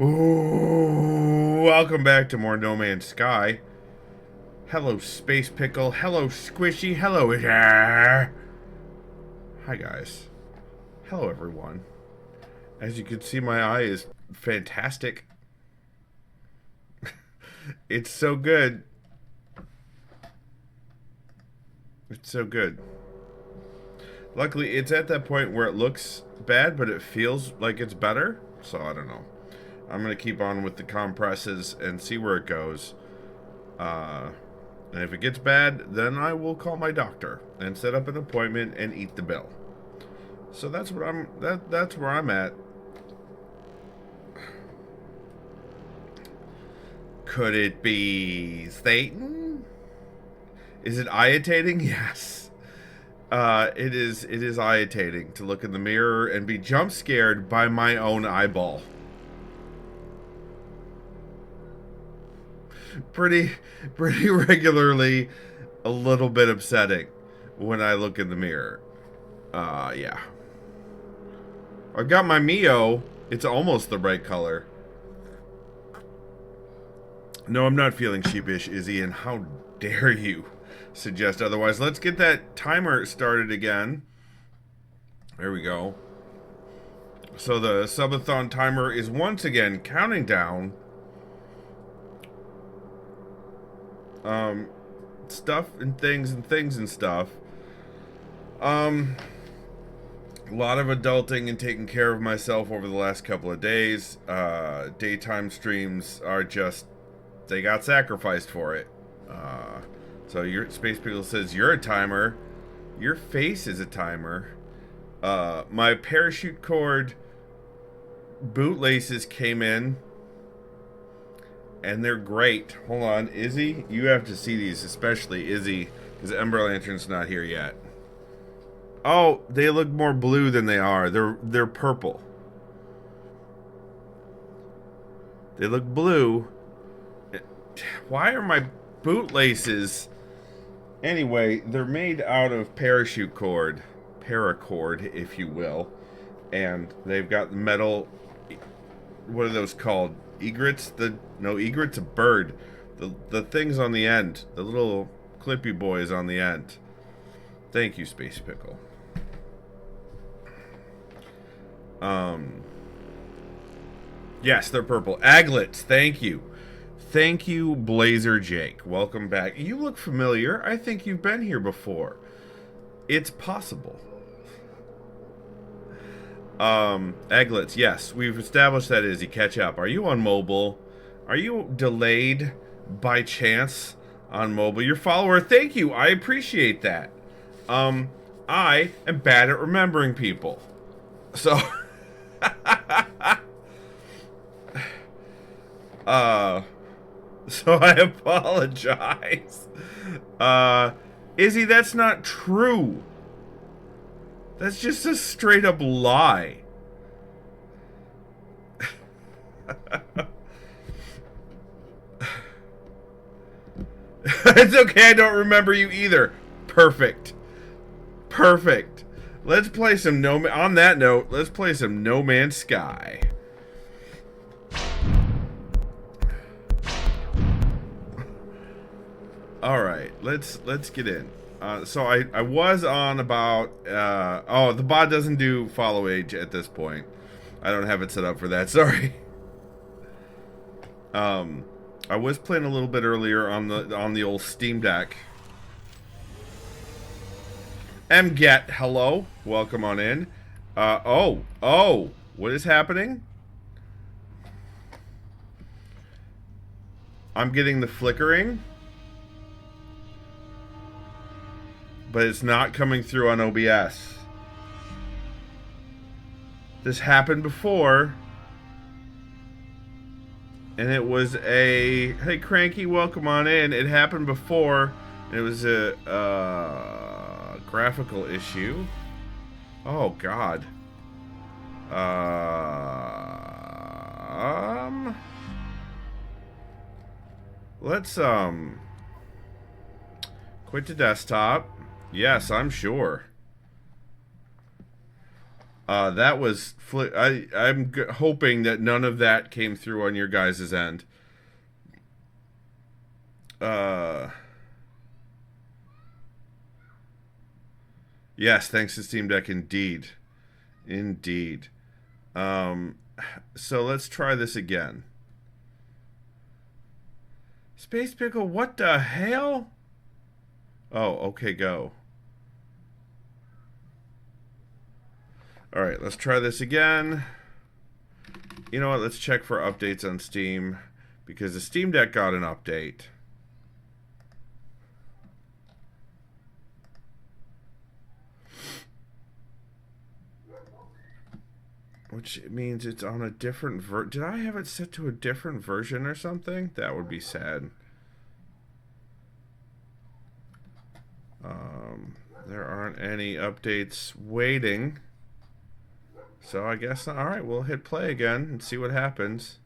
Ooh, welcome back to more No Man's Sky. Hello, Space Pickle. Hello, Squishy. Hello, hi guys. Hello, everyone. As you can see, my eye is fantastic. It's so good. It's so good. Luckily, it's at that point where it looks bad, but it feels like it's better. So I don't know. I'm gonna keep on with the compresses and see where it goes. And if it gets bad, then I will call my doctor and set up an appointment and eat the bill. So that's what that's where I'm at. Could it be Satan? Is it irritating? Yes. It is irritating to look in the mirror and be jump scared by my own eyeball. Pretty regularly, a little bit upsetting when I look in the mirror. Yeah. I got my Mio. It's almost the right color. No, I'm not feeling sheepish, Izzy, and how dare you suggest otherwise. Let's get that timer started again. There we go. So the subathon timer is once again counting down. Stuff and things and stuff. A lot of adulting and taking care of myself over the last couple of days. Daytime streams are just, they got sacrificed for it. So your Space People says you're a timer. Your face is a timer. My parachute cord bootlaces came in. And they're great. Hold on, Izzy, you have to see these, especially Izzy, because Ember Lantern's not here yet. Oh, they look more blue than they are. They're purple. They look blue. Why are my bootlaces? Anyway, they're made out of parachute cord, paracord, if you will, and they've got metal. What are those called? Egrets? Egret's a bird. The things on the end. The little clippy boys on the end. Thank you, Space Pickle. Yes, they're purple. Aglets, thank you. Thank you, Blazer Jake. Welcome back. You look familiar. I think you've been here before. It's possible. Eglets, yes, we've established that, Izzy. Catch up. Are you on mobile? Are you delayed by chance on mobile? Your follower, thank you. I appreciate that. I am bad at remembering people. So, so I apologize. Izzy, that's not true. That's just a straight up lie. It's okay, I don't remember you either. Perfect. Perfect. Let's play some on that note, let's play some No Man's Sky. Alright, let's get in. So I was on about oh, the bot doesn't do follow age at this point. I don't have it set up for that, sorry. I was playing a little bit earlier on the old Steam Deck. MGet, hello. Welcome on in. Oh, what is happening? I'm getting the flickering. But it's not coming through on OBS. This happened before. And it was a... Hey, Cranky, welcome on in. It happened before. It was a graphical issue. Oh, God. Let's, quit the desktop. Yes, I'm sure. That was I'm hoping that none of that came through on your guys' end. Yes, thanks to Steam Deck, indeed. Indeed. Um, so let's try this again. Space Pickle, what the hell? Oh, okay, go. Alright, let's try this again. You know what, let's check for updates on Steam, because the Steam Deck got an update. Which means it's on a different did I have it set to a different version or something? That would be sad. There aren't any updates waiting. So I guess, alright, we'll hit play again and see what happens.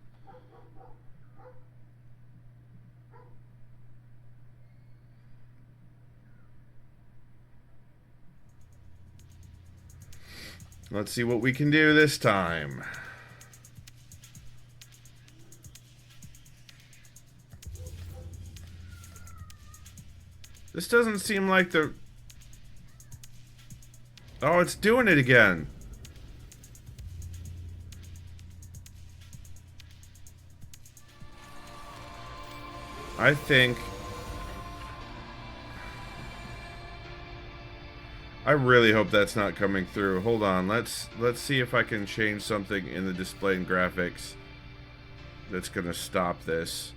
Let's see what we can do this time. This doesn't seem like the... Oh, it's doing it again. I think... I really hope that's not coming through. Hold on, let's see if I can change something in the display and graphics that's gonna stop this.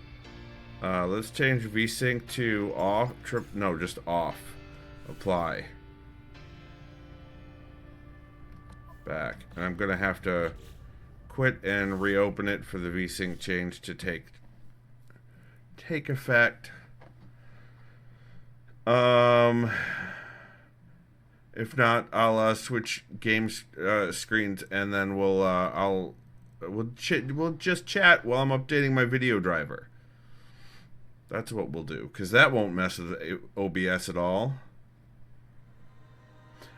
Let's change VSync to off. No, just off. Apply. Back. And I'm gonna have to quit and reopen it for the VSync change to take effect. If not, I'll switch games screens, and then we'll just chat while I'm updating my video driver. That's what we'll do, because that won't mess with OBS at all.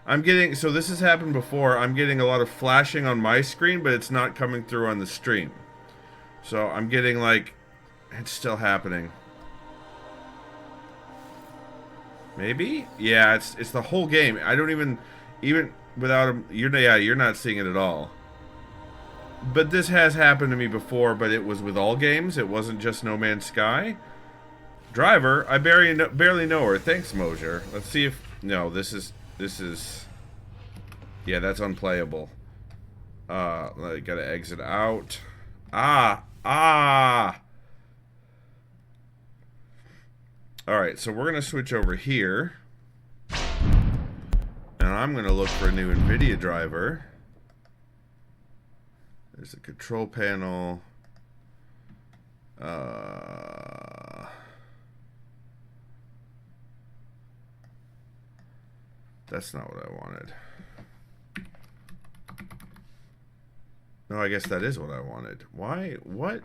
I'm getting, so this has happened before, I'm getting a lot of flashing on my screen, but it's not coming through on the stream. So I'm getting like, it's still happening. Maybe? Yeah, it's the whole game. I don't even without him, you're not seeing it at all. But this has happened to me before, but it was with all games. It wasn't just No Man's Sky. Driver, I barely know her. Thanks, Mosier. Let's see if... No, this is... Yeah, that's unplayable. I gotta exit out. Alright, so we're gonna switch over here. And I'm gonna look for a new NVIDIA driver. There's a control panel. That's not what I wanted. No, I guess that is what I wanted. Why? What?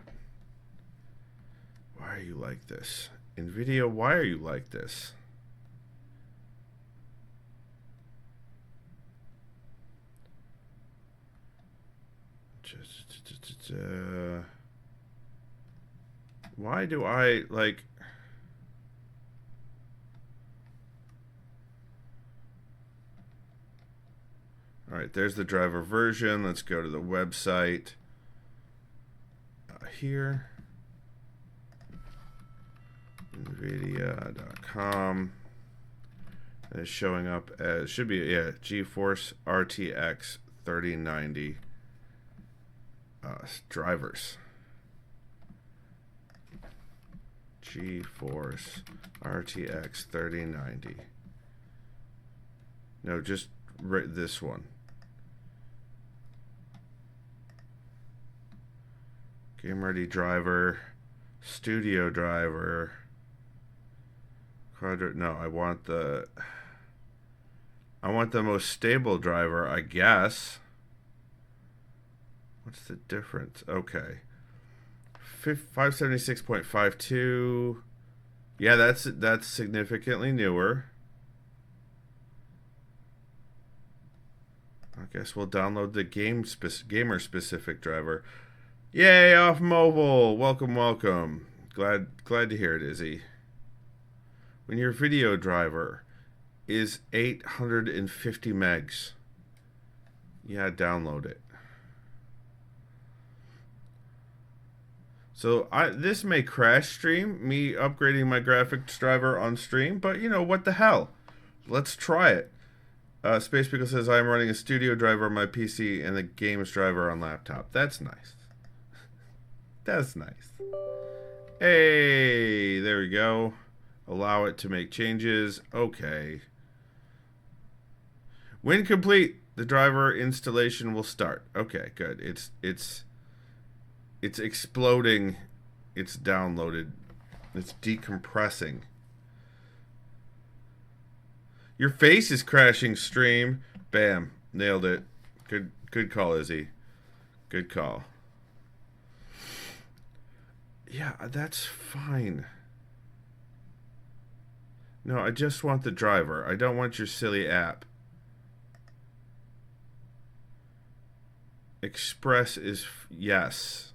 Why are you like this? NVIDIA, why are you like this? Why do I, like... Alright, there's the driver version. Let's go to the website. Here. NVIDIA.com. And it's showing up as, should be, yeah, GeForce RTX 3090 drivers. GeForce RTX 3090. No, just this one. Game ready driver, studio driver, quadrant. No, I want the most stable driver, I guess. What's the difference? Okay, 576.52. Yeah, that's significantly newer. I guess we'll download the gamer specific driver. Yay, off mobile. Welcome, welcome. Glad to hear it, Izzy. When your video driver is 850 megs, yeah, download it. So this may crash stream, me upgrading my graphics driver on stream, but you know, what the hell? Let's try it. Space Pickle says, I'm running a studio driver on my PC and the games driver on laptop. That's nice. That's nice. Hey, there we go. Allow it to make changes. Okay. When complete, the driver installation will start. Okay, good. It's exploding. It's downloaded. It's decompressing. Your face is crashing, stream. Bam. Nailed it. Good call, Izzy. Good call. Yeah, that's fine. No, I just want the driver. I don't want your silly app. Express is yes.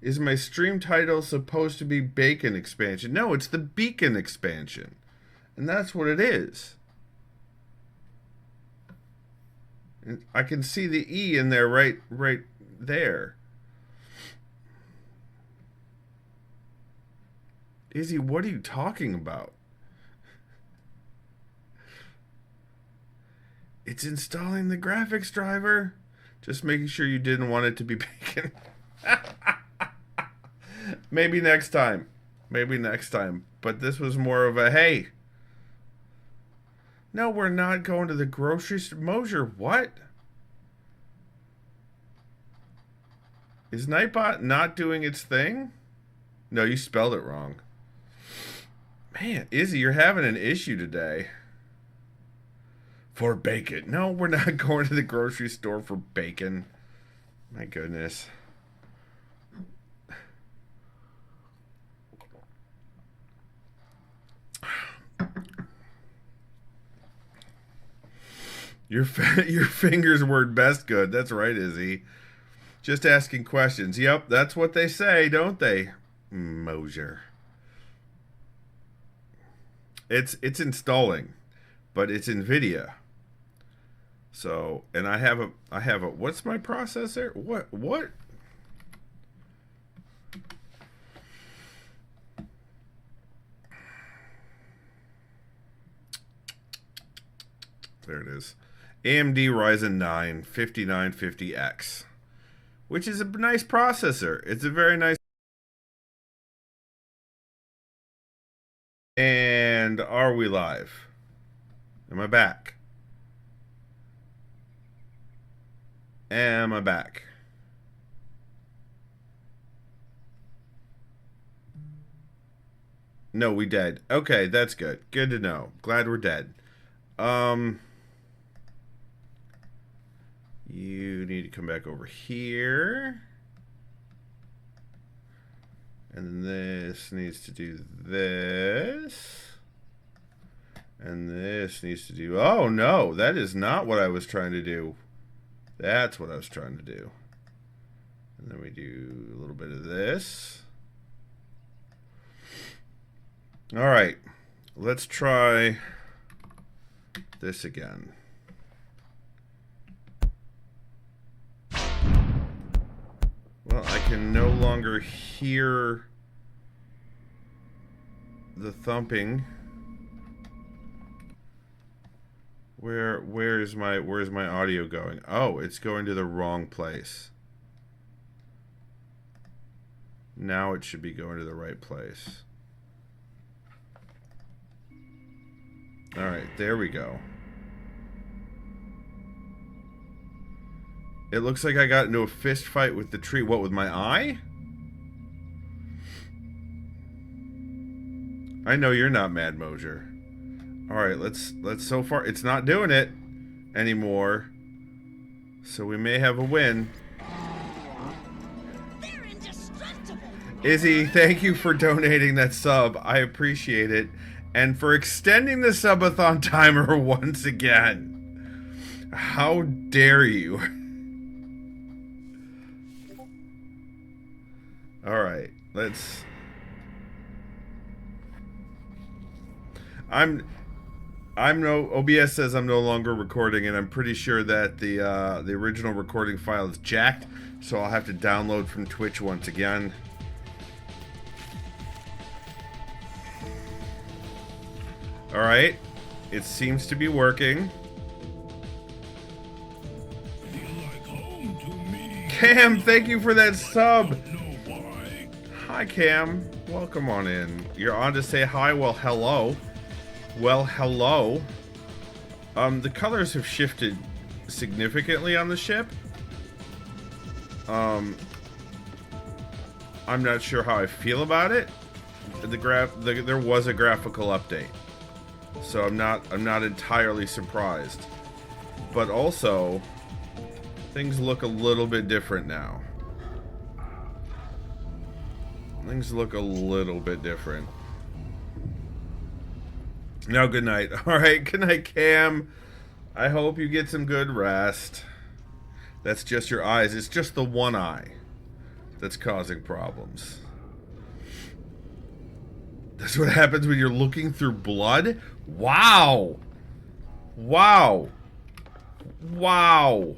Is my stream title supposed to be Bacon Expansion? No, it's the Beacon Expansion. And that's what it is. And I can see the E in there right there. Izzy, what are you talking about? It's installing the graphics driver. Just making sure you didn't want it to be Bacon. Maybe next time. Maybe next time. But this was more of a, hey. No, we're not going to the grocery store. Mosier, what? Is Nightbot not doing its thing? No, you spelled it wrong. Man, Izzy, you're having an issue today. For bacon. No, we're not going to the grocery store for bacon. My goodness. Your fingers word best good. That's right, Izzy. Just asking questions. Yep, that's what they say, don't they? Mosier. It's installing, but it's NVIDIA. So, and I have a what's my processor? What? There it is. AMD Ryzen 9 5950X, which is a nice processor. It's a very nice. And are we live? Am I back? Am I back? No, we dead. Okay, that's good. Good to know. Glad we're dead. You need to come back over here. And this needs to do this. And this needs to do... Oh, no. That is not what I was trying to do. That's what I was trying to do. And then we do a little bit of this. All right. Let's try this again. Well, I can no longer hear the thumping. Where's my audio going? Oh, it's going to the wrong place. Now it should be going to the right place. All right, there we go. It looks like I got into a fist fight with the tree. What, with my eye? I know you're not mad, Mosier. All right, let's so far it's not doing it anymore. So we may have a win. They're indestructible. Izzy, thank you for donating that sub. I appreciate it. And for extending the subathon timer once again. How dare you? Alright, let's... OBS says I'm no longer recording, and I'm pretty sure that the original recording file is jacked, so I'll have to download from Twitch once again. Alright, it seems to be working. Cam, thank you for that sub! Hi Cam, welcome on in. You're on to say hi, well hello. Well, hello. The colors have shifted significantly on the ship. I'm not sure how I feel about it. There was a graphical update, so I'm not entirely surprised. But also, things look a little bit different now. Things look a little bit different. No, good night. Alright, good night, Cam. I hope you get some good rest. That's just your eyes. It's just the one eye that's causing problems. That's what happens when you're looking through blood? Wow! Wow! Wow!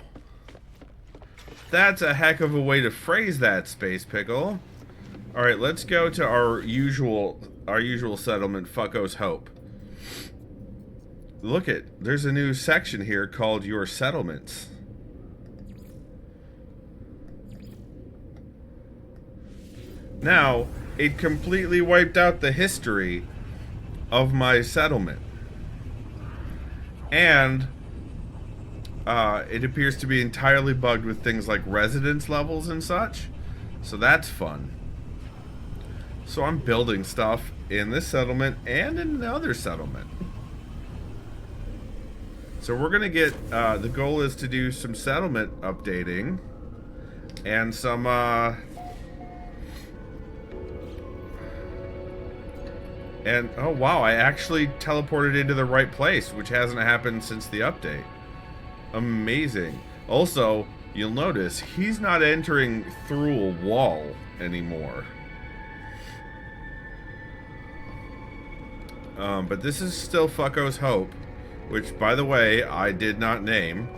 That's a heck of a way to phrase that, Space Pickle. Alright, let's go to our usual settlement, Fucko's Hope. Look there's a new section here called Your Settlements. Now, it completely wiped out the history of my settlement. And it appears to be entirely bugged with things like residence levels and such. So that's fun. So I'm building stuff in this settlement and in the other settlement. So we're gonna get, the goal is to do some settlement updating and some, and, oh wow, I actually teleported into the right place, which hasn't happened since the update. Amazing. Also, you'll notice he's not entering through a wall anymore. But this is still Fucko's Hope, which, by the way, I did not name.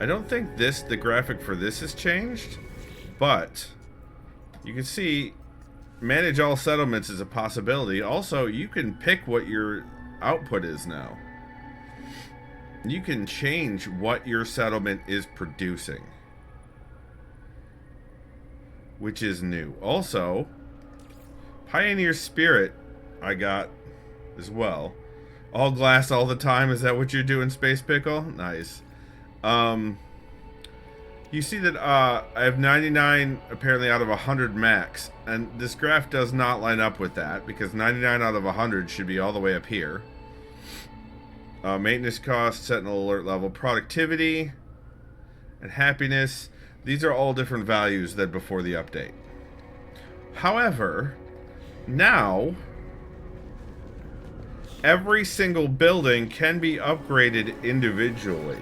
I don't think the graphic for this has changed, but you can see manage all settlements is a possibility. Also, you can pick what your output is now. You can change what your settlement is producing, which is new. Also, Pioneer Spirit I got as well. All glass all the time, is that what you're doing, Space Pickle? Nice. You see that I have 99 apparently out of 100 max, and this graph does not line up with that, because 99 out of 100 should be all the way up here. Maintenance cost, sentinel alert level, productivity, and happiness. These are all different values than before the update. However, now every single building can be upgraded individually.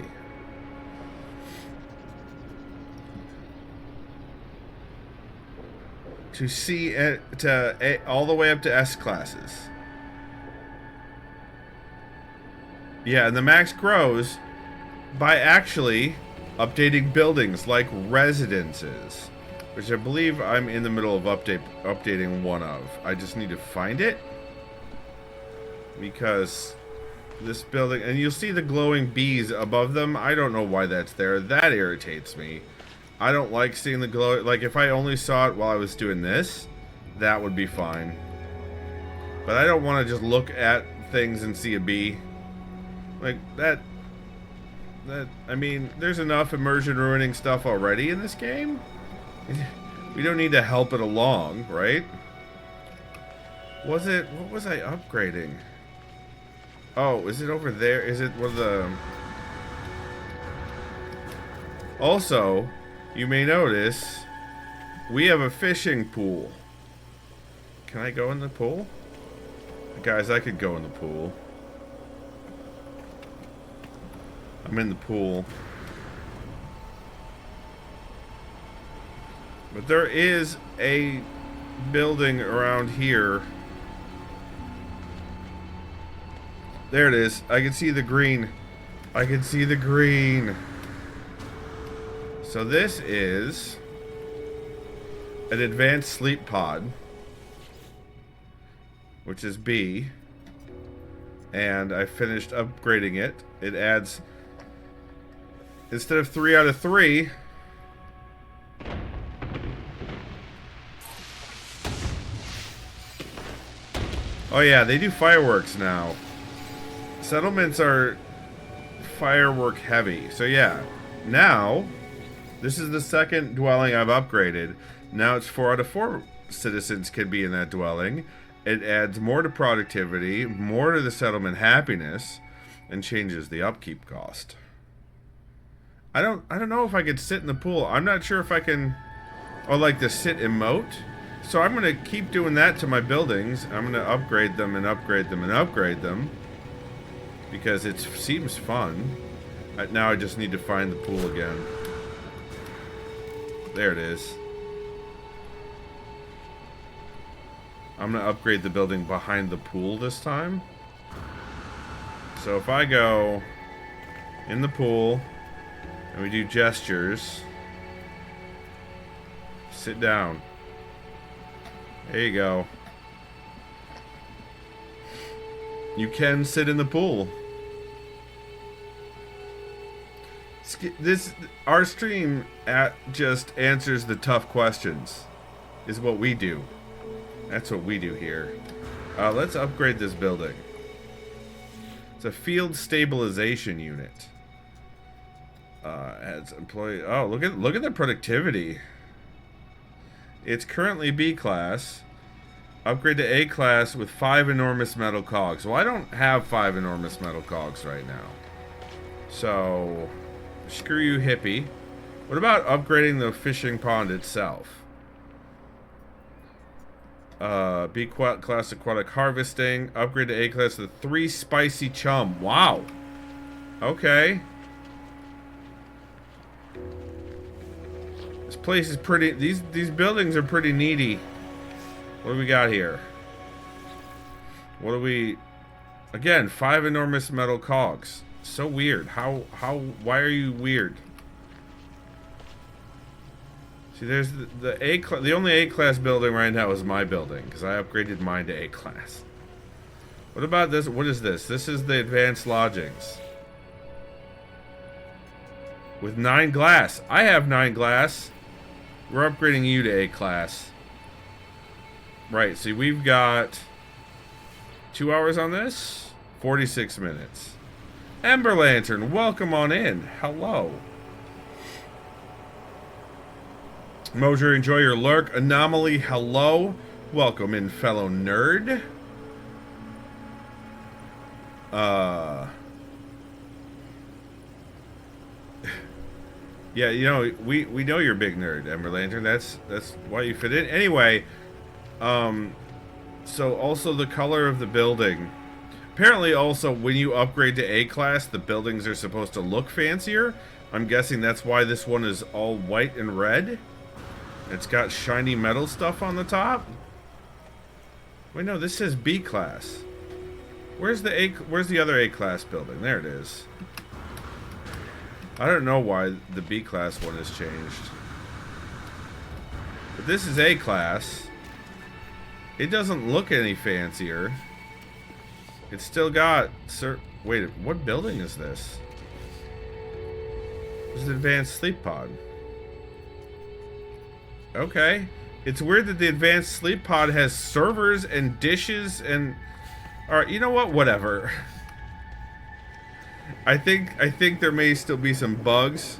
To C, all the way up to S classes. Yeah, and the max grows by actually updating buildings like residences, which I believe I'm in the middle of updating one of. I just need to find it, because this building, and you'll see the glowing bees above them. I don't know why that's there. That irritates me. I don't like seeing the glow. Like, if I only saw it while I was doing this, that would be fine. But I don't want to just look at things and see a bee. Like, I mean, there's enough immersion ruining stuff already in this game. We don't need to help it along, right? What was I upgrading? Oh, is it over there? Is it one of the... Also, you may notice we have a fishing pool. Can I go in the pool? Guys, I could go in the pool. I'm in the pool. But there is a building around here. There it is. I can see the green. I can see the green. So this is an advanced sleep pod, which is B. And I finished upgrading it. It adds, instead of 3 out of 3, oh yeah, they do fireworks now. Settlements are firework heavy. So yeah, now this is the second dwelling I've upgraded. Now it's 4 out of 4 citizens can be in that dwelling. It adds more to productivity, more to the settlement happiness, and changes the upkeep cost. I don't know if I could sit in the pool. I'm not sure if I can. Oh, like the sit emote. So I'm gonna keep doing that to my buildings. I'm gonna upgrade them and upgrade them and upgrade them because it seems fun. Now I just need to find the pool again. There it is. I'm gonna upgrade the building behind the pool this time. So if I go in the pool and we do gestures, sit down. There you go. You can sit in the pool. Our stream just answers the tough questions. Is what we do. That's what we do here. Let's upgrade this building. It's a field stabilization unit. Adds employee. Oh, look at the productivity. It's currently B class. Upgrade to A class with 5 enormous metal cogs. Well, I don't have 5 enormous metal cogs right now. So, screw you, hippie. What about upgrading the fishing pond itself? B class aquatic harvesting. Upgrade to A class with 3 spicy chum. Wow. Okay. This place is pretty. These buildings are pretty needy. What do we got here? What do we? Again, 5 enormous metal cogs. So weird. Why are you weird? See, there's the only A class building right now is my building because I upgraded mine to A class. What about this? What is this? This is the advanced lodgings with 9 glass. I have 9 glass. We're upgrading you to A class. Right. See, we've got 2 hours on this. 46 minutes. Ember Lantern, welcome on in. Hello. Moser, enjoy your lurk. Anomaly, hello. Welcome in, fellow nerd. Yeah, you know, we know you're a big nerd, Ember Lantern. That's why you fit in. Anyway, so also the color of the building. Apparently also when you upgrade to A class, the buildings are supposed to look fancier. I'm guessing that's why this one is all white and red. It's got shiny metal stuff on the top. Wait, no, this says B class. Where's the other A class building? There it is. I don't know why the B class one has changed. But this is A class. It doesn't look any fancier. It's still got... Wait, what building is this? This is an advanced sleep pod. Okay. It's weird that the advanced sleep pod has servers and dishes and... Alright, you know what? Whatever. I think there may still be some bugs.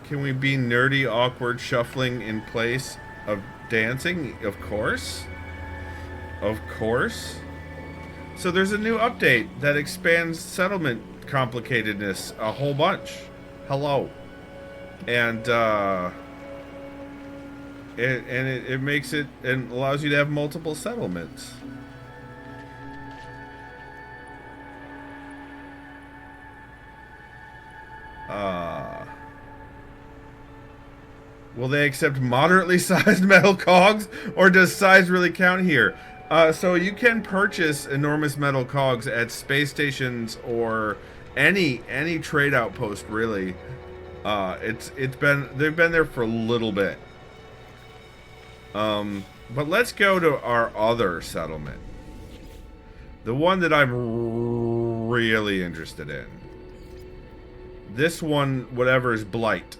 Can we be nerdy, awkward, shuffling in place of dancing? Of course. Of course. So there's a new update that expands settlement complicatedness a whole bunch. Hello. And, it makes it and allows you to have multiple settlements. Will they accept moderately sized metal cogs, or does size really count here? So you can purchase enormous metal cogs at space stations or any trade outpost, really. They've been there for a little bit. But let's go to our other settlement, the one that I'm really interested in. This one, whatever, is Blight.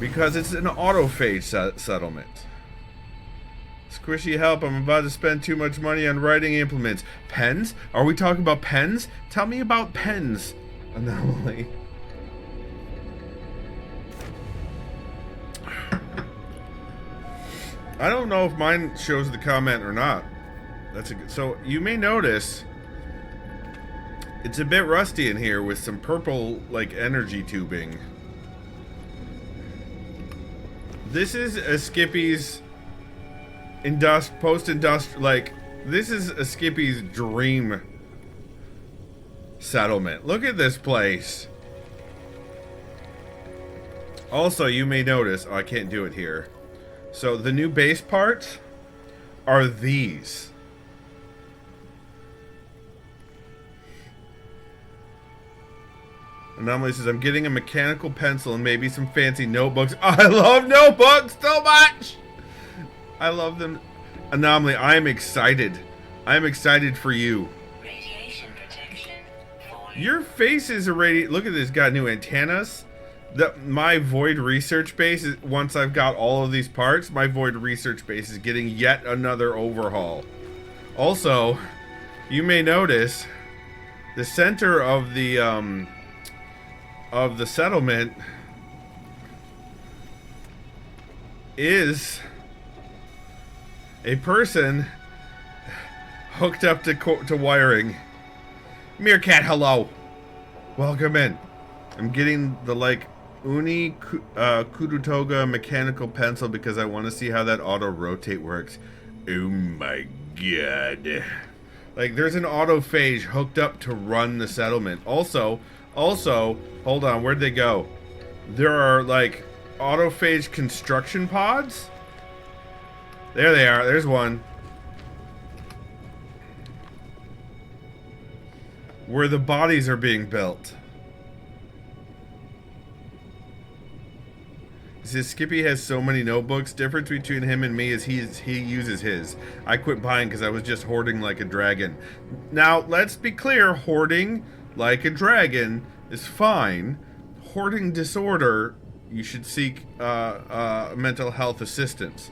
Because it's an autophage settlement. Squishy, help, I'm about to spend too much money on writing implements. Pens? Are we talking about pens? Tell me about pens. Anomaly. I don't know if mine shows the comment or not. That's a good... So, you may notice it's a bit rusty in here with some purple, like, energy tubing. This is a Skippy's post-industrial, like, this is a Skippy's dream settlement. Look at this place. Also, you may notice, oh, I can't do it here. So, the new base parts are these. Anomaly says, I'm getting a mechanical pencil and maybe some fancy notebooks. Oh, I love notebooks so much! I love them. Anomaly, I am excited. I am excited for you. Radiation protection. Your face is already... Look at this, got new antennas. My Void research base, is, once I've got all of these parts, my Void research base is getting yet another overhaul. Also, you may notice the center of the settlement is a person hooked up to wiring. Meerkat, hello. Welcome in. I'm getting the, like, Uni Kurutoga mechanical pencil because I want to see how that auto rotate works. Oh my god. Like, there's an autophage hooked up to run the settlement. Also, hold on, where'd they go? There are, like, autophage construction pods? There they are, there's one. Where the bodies are being built. He says Skippy has so many notebooks. Difference between him and me is he uses his. I quit buying because I was just hoarding like a dragon. Now, let's be clear, hoarding like a dragon is fine. Hoarding disorder, you should seek mental health assistance.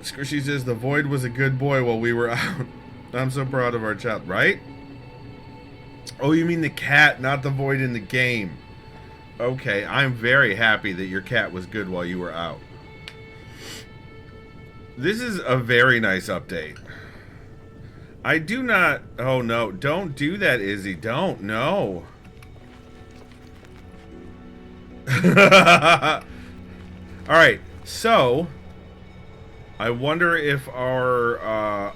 Squishy says the Void was a good boy while we were out. I'm so proud of our child, right? Oh, you mean the cat, not the Void in the game. Okay, I'm very happy that your cat was good while you were out. This is a very nice update. I do not... Oh, no. Don't do that, Izzy. Don't. No. Alright, so... I wonder if our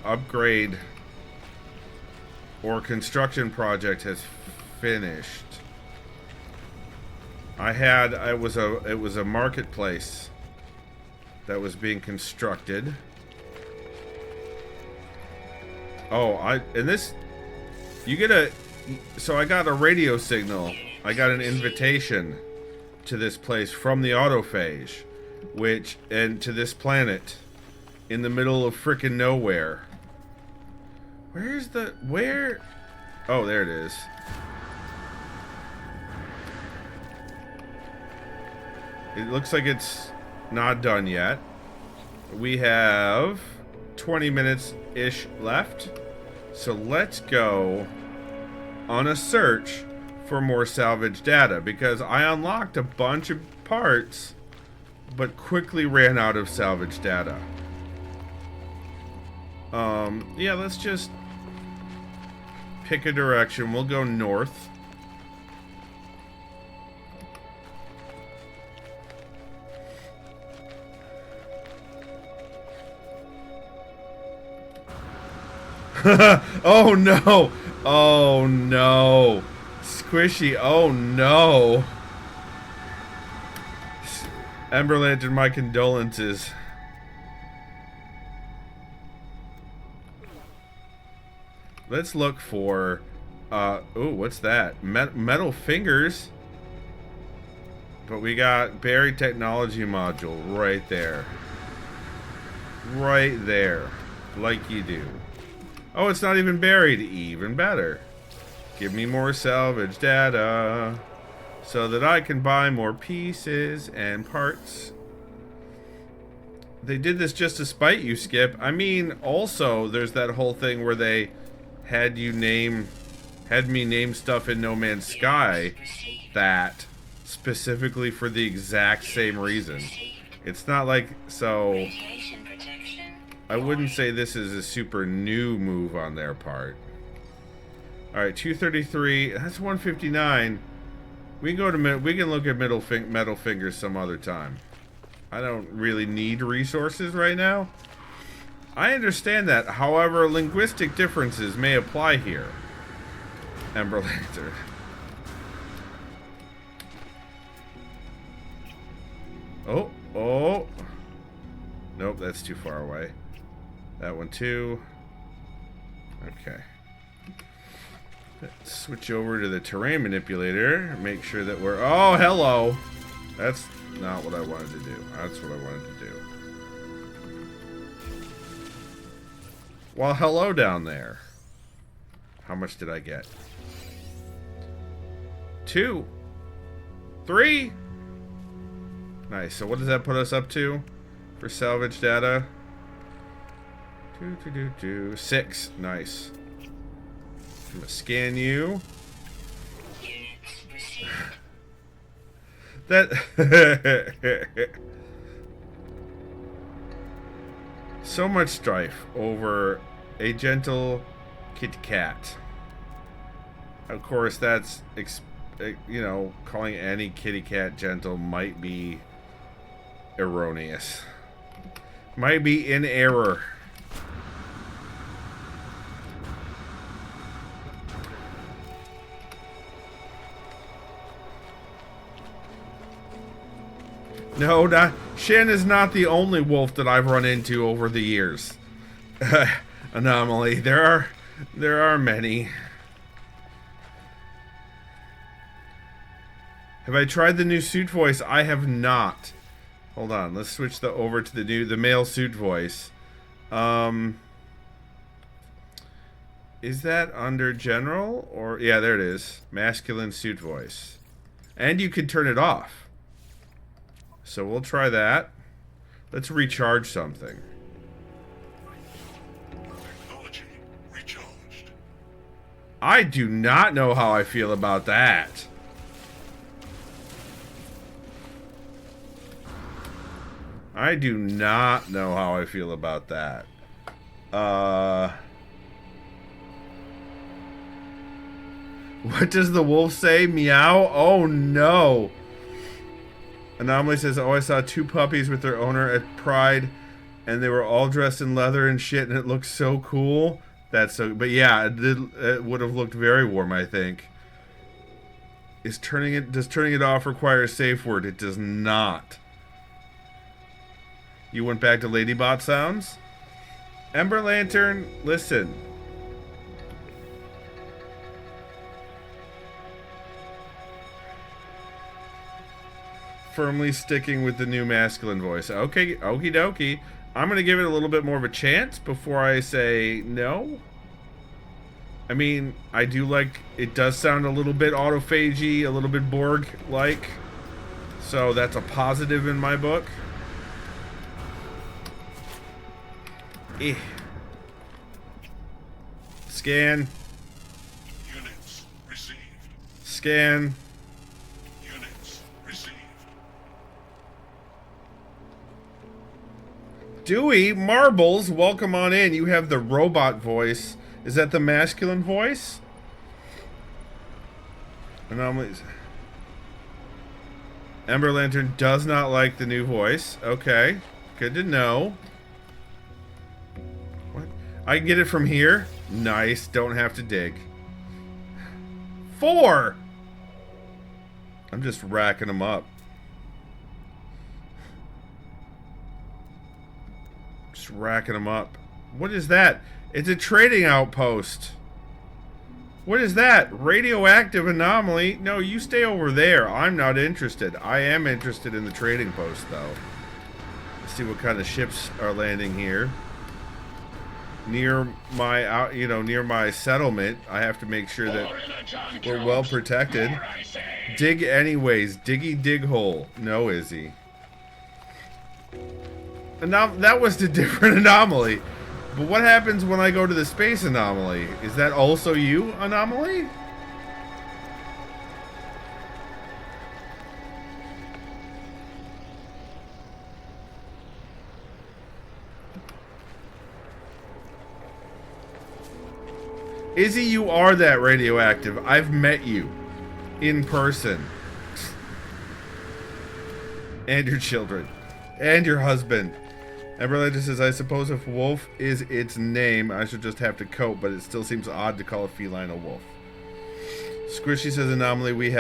upgrade or construction project has finished. It was a marketplace that was being constructed. Oh, so I got a radio signal. I got an invitation to this place from the Autophage, and to this planet in the middle of frickin' nowhere. Where? Oh, there it is. It looks like it's not done yet. We have 20 minutes-ish left. So let's go on a search for more salvage data, because I unlocked a bunch of parts but quickly ran out of salvage data. Yeah, let's just pick a direction. We'll go north. Oh no! Oh no! Squishy, oh no! Ember Lantern, my condolences. Let's look for, ooh, what's that? Metal fingers. But we got buried technology module right there. Right there. Like you do. Oh, it's not even buried. Even better. Give me more salvage data so that I can buy more pieces and parts. They did this just to spite you, Skip. I mean, also, there's that whole thing where they had me name stuff in No Man's Sky that specifically for the exact same reason. It's not like, so I wouldn't say this is a super new move on their part. Alright, 233, that's 159. We can go to we can look at metal fingers some other time. I don't really need resources right now. I understand that, however, linguistic differences may apply here. Ember Lantern. Oh, oh. Nope, that's too far away. That one too. Okay. Let's switch over to the terrain manipulator. Make sure that we're... Oh, hello! That's not what I wanted to do. That's what I wanted to do. Well, hello down there. How much did I get? 2. 3. Nice. So what does that put us up to for salvage data? 6. Nice. I'm gonna scan you. That so much strife over a gentle kitty cat. Of course, that's you know, calling any kitty cat gentle might be erroneous. Might be in error. No, Shen is not the only wolf that I've run into over the years. Anomaly. There are many. Have I tried the new suit voice? I have not. Hold on, let's switch over to the male suit voice. Is that under general or yeah, there it is. Masculine suit voice. And you can turn it off. So we'll try that. Let's recharge something. Technology recharged. I do not know how I feel about that. I do not know how I feel about that. What does the wolf say? Meow? Oh no. Anomaly says, oh, I saw 2 puppies with their owner at Pride, and they were all dressed in leather and shit, and it looked so cool. That's so... But yeah, it would have looked very warm, I think. Does turning it off require a safe word? It does not. You went back to Ladybot sounds? Ember Lantern, listen. Firmly sticking with the new masculine voice. Okay, okie dokie. I'm gonna give it a little bit more of a chance before I say no. I mean, I do like, it does sound a little bit autophage-y, a little bit Borg-like. So that's a positive in my book. Scan. Units received. Scan. Units received. Dewey, Marbles, welcome on in. You have the robot voice. Is that the masculine voice? Anomalies. Ember Lantern does not like the new voice. Okay. Good to know. What? I can get it from here. Nice. Don't have to dig. 4! I'm just racking them up. Just racking them up. What is that? It's a trading outpost. What is that? Radioactive anomaly? No, you stay over there. I'm not interested. I am interested in the trading post, though. Let's see what kind of ships are landing here. Near my, near my settlement. I have to make sure that we're well protected. Dig anyways. Diggy dig hole. No, Izzy. That was the different anomaly. But what happens when I go to the space anomaly? Is that also you, anomaly? Izzy, you are that radioactive. I've met you in person. And your children. And your husband. Everledger says, I suppose if wolf is its name, I should just have to cope, but it still seems odd to call a feline a wolf. Squishy says, anomaly, we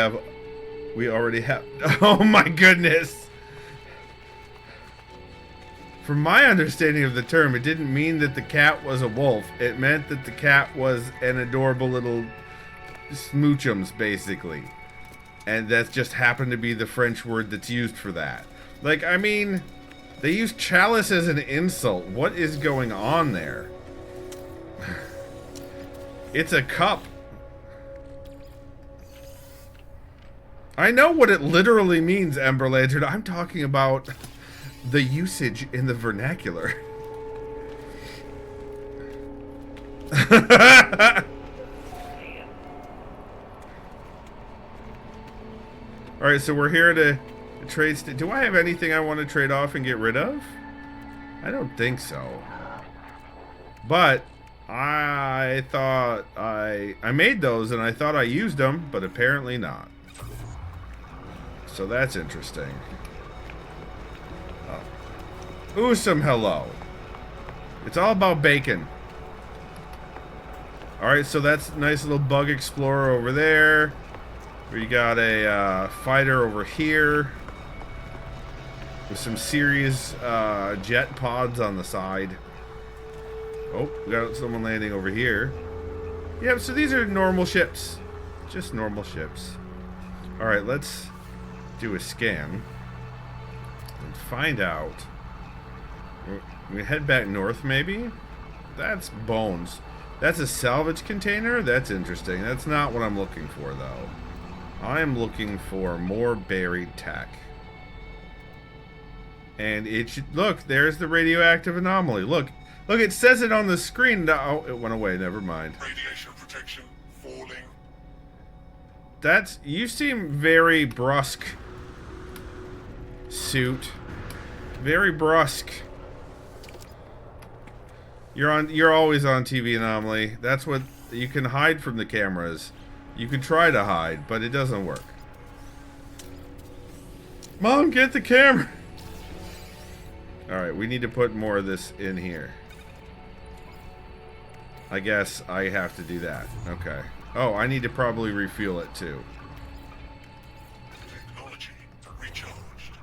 already have. Oh my goodness! From my understanding of the term, it didn't mean that the cat was a wolf. It meant that the cat was an adorable little smoochums, basically. And that just happened to be the French word that's used for that. Like, I mean... They use chalice as an insult. What is going on there? It's a cup. I know what it literally means, Ember Lantern. I'm talking about the usage in the vernacular. Alright, so we're here to... Do I have anything I want to trade off and get rid of? I don't think so. But I thought I made those and I thought I used them, but apparently not. So that's interesting. Oh. Oosum, hello. It's all about bacon. Alright, so that's a nice little bug explorer over there. We got a fighter over here. With some serious jet pods on the side. Oh, we got someone landing over here. Yeah, so these are normal ships. Just normal ships. Alright, let's do a scan. And find out. We head back north, maybe? That's bones. That's a salvage container? That's interesting. That's not what I'm looking for, though. I'm looking for more buried tech. And it should... Look, there's the radioactive anomaly. Look, it says it on the screen. Oh, it went away. Never mind. Radiation protection falling. That's... You seem very brusque. Suit. Very brusque. You're always on TV, Anomaly. That's what... You can hide from the cameras. You can try to hide, but it doesn't work. Mom, get the camera! Alright, we need to put more of this in here. I guess I have to do that. Okay. Oh, I need to probably refuel it too. Technology recharged.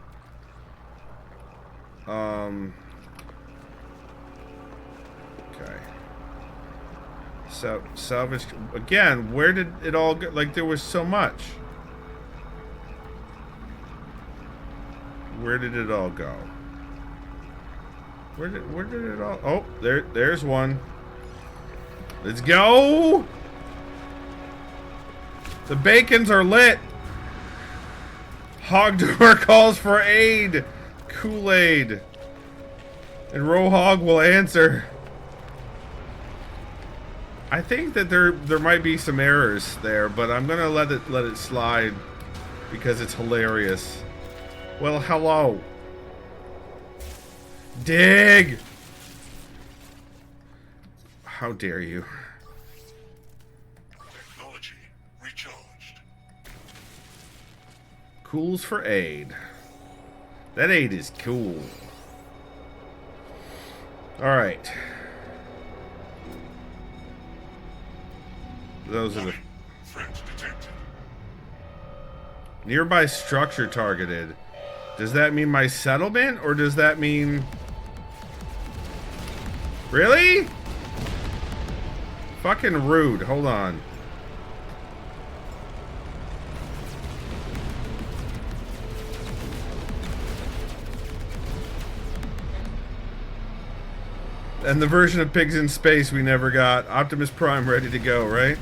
Okay. So, salvage... Again, where did it all go? Like, there was so much. Where did it all go? Where did it all... Oh, there's one. Let's go! The bacons are lit! Hogdoor calls for aid! Kool-Aid. And Rohog will answer. I think that there might be some errors there, but I'm gonna let it slide because it's hilarious. Well, hello. Dig! How dare you? Technology recharged. Cools for aid. That aid is cool. Alright. Those are the... Warning. Threat detected. Nearby structure targeted. Does that mean my settlement, or does that mean... Really? Fucking rude. Hold on. And the version of Pigs in Space we never got. Optimus Prime ready to go, right?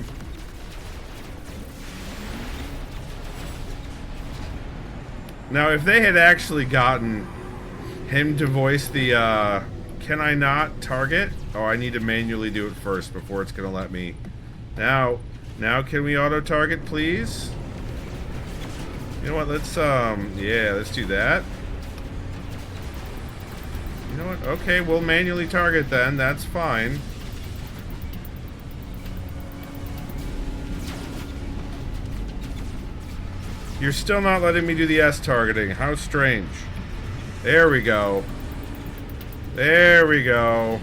Now, if they had actually gotten him to voice the, can I not target? Oh, I need to manually do it first before it's gonna let me. Now can we auto-target, please? You know what, let's, yeah, let's do that. You know what, okay, we'll manually target then, that's fine. You're still not letting me do the S targeting. How strange. There we go. There we go.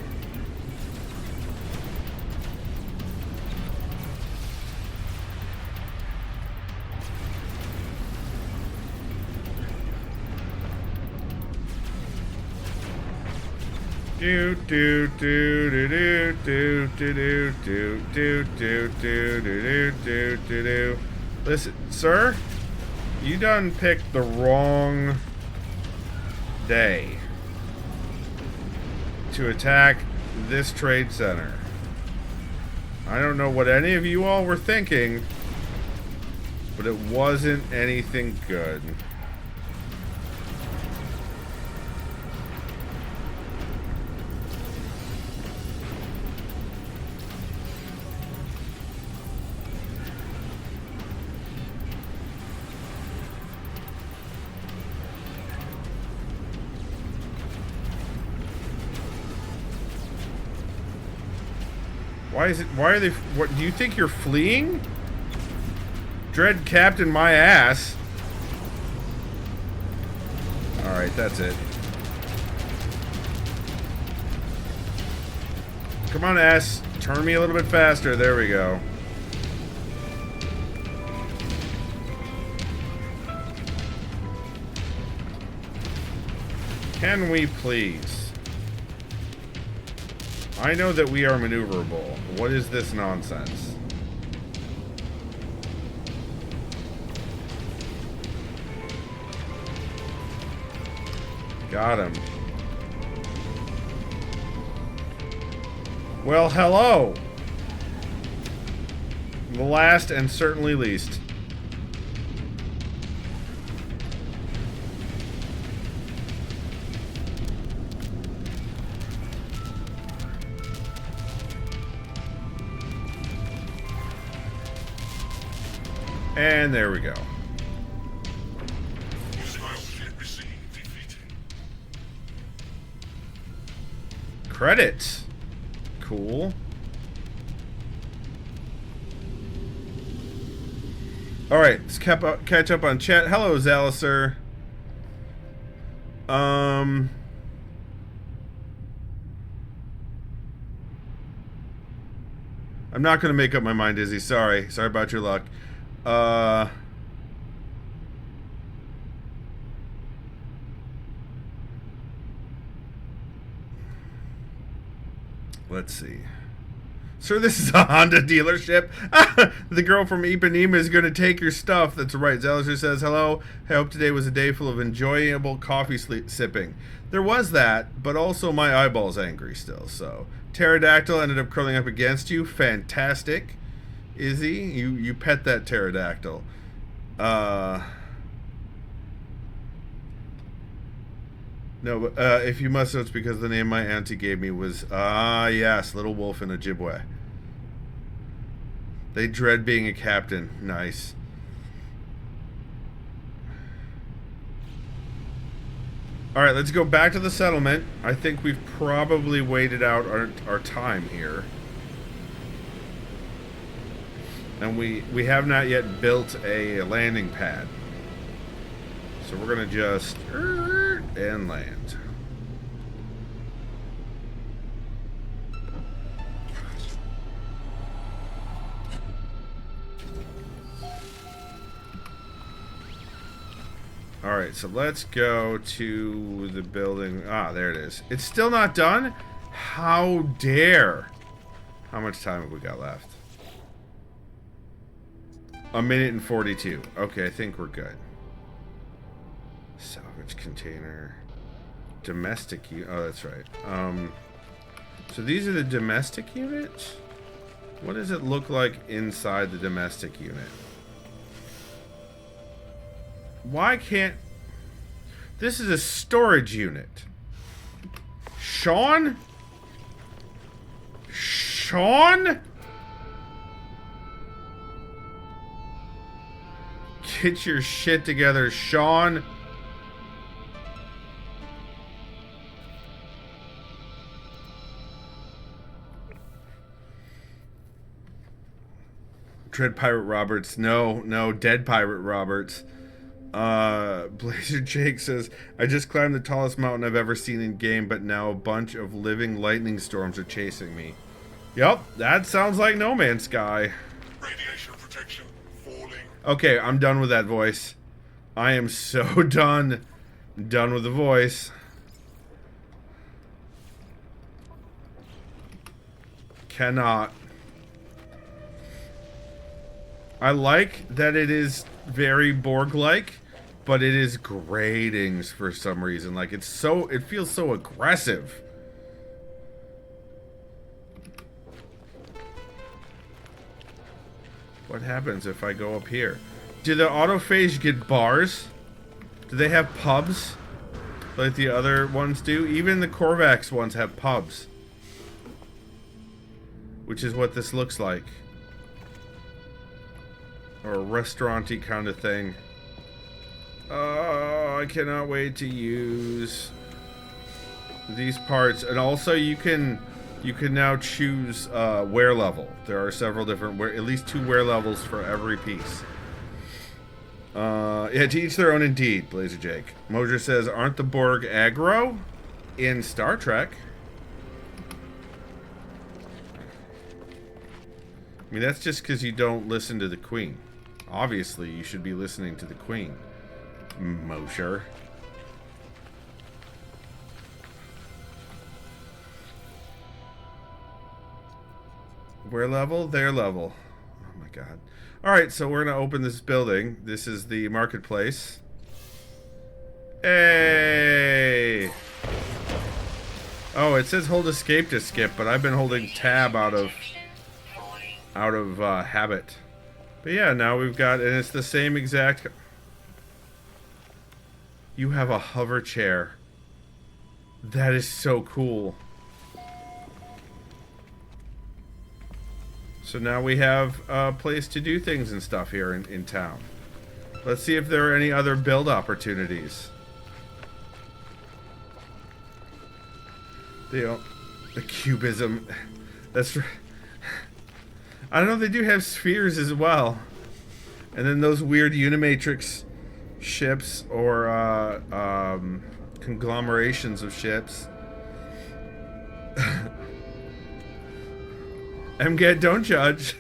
Do do do do do do do do do do do do do do do. Listen, sir. You done picked the wrong day to attack this trade center. I don't know what any of you all were thinking, but it wasn't anything good. Why are they, what, do you think you're fleeing? Dread Captain my ass. Alright, that's it. Come on, S. Turn me a little bit faster. There we go. Can we please? I know that we are maneuverable. What is this nonsense? Got him. Well, hello. The last and certainly least. And there we go. Credits. Cool. Alright, let's catch up on chat. Hello, Zaliser. I'm not gonna make up my mind, Izzy. Sorry about your luck. Let's see. Sir, this is a Honda dealership. The girl from Ipanema is going to take your stuff. That's right. Zelizer says, hello. I hope today was a day full of enjoyable coffee sipping. There was that, but also my eyeball's angry still. So, pterodactyl ended up curling up against you. Fantastic. Izzy, you pet that pterodactyl. No, but if you must know, it's because the name my auntie gave me was, yes, Little Wolf in Ojibwe. They dread being a captain. Nice. Alright, let's go back to the settlement. I think we've probably waited out our time here. And we have not yet built a landing pad. So we're going to just... and land. Alright, so let's go to the building. Ah, there it is. It's still not done? How dare. How much time have we got left? 1:42. Okay, I think we're good. Salvage container. Domestic oh, that's right. So these are the domestic units? What does it look like inside the domestic unit? Why can't... This is a storage unit. Sean? Sean? Get your shit together, Sean. Dread Pirate Roberts. No, Dead Pirate Roberts. Blazer Jake says, I just climbed the tallest mountain I've ever seen in game, but now a bunch of living lightning storms are chasing me. Yup, that sounds like No Man's Sky. Radiation protection falling. Okay, I'm done with that voice. I am so done. Done with the voice. Cannot. I like that it is very Borg-like, but it is gratings for some reason. Like, it's so... It feels so aggressive. What happens if I go up here? Do the Autophage get bars? Do they have pubs? Like the other ones do? Even the Korvax ones have pubs. Which is what this looks like. Or a restaurant-y kind of thing. Oh, I cannot wait to use these parts. And also you can now choose wear level. There are several different at least 2 wear levels for every piece. Yeah, to each their own indeed, Blazer Jake. Moser says, aren't the Borg aggro in Star Trek? I mean, that's just because you don't listen to the Queen. Obviously, you should be listening to the Queen, Mosher. Where level? Their level. Oh my god. Alright, so we're going to open this building. This is the marketplace. Hey! Oh, it says hold escape to skip, but I've been holding tab out of habit. But yeah, now we've got, and it's the same exact... You have a hover chair. That is so cool. So now we have a place to do things and stuff here in town. Let's see if there are any other build opportunities. The cubism. That's... I don't know, they do have spheres as well. And then those weird Unimatrix ships or conglomerations of ships. MGET, don't judge.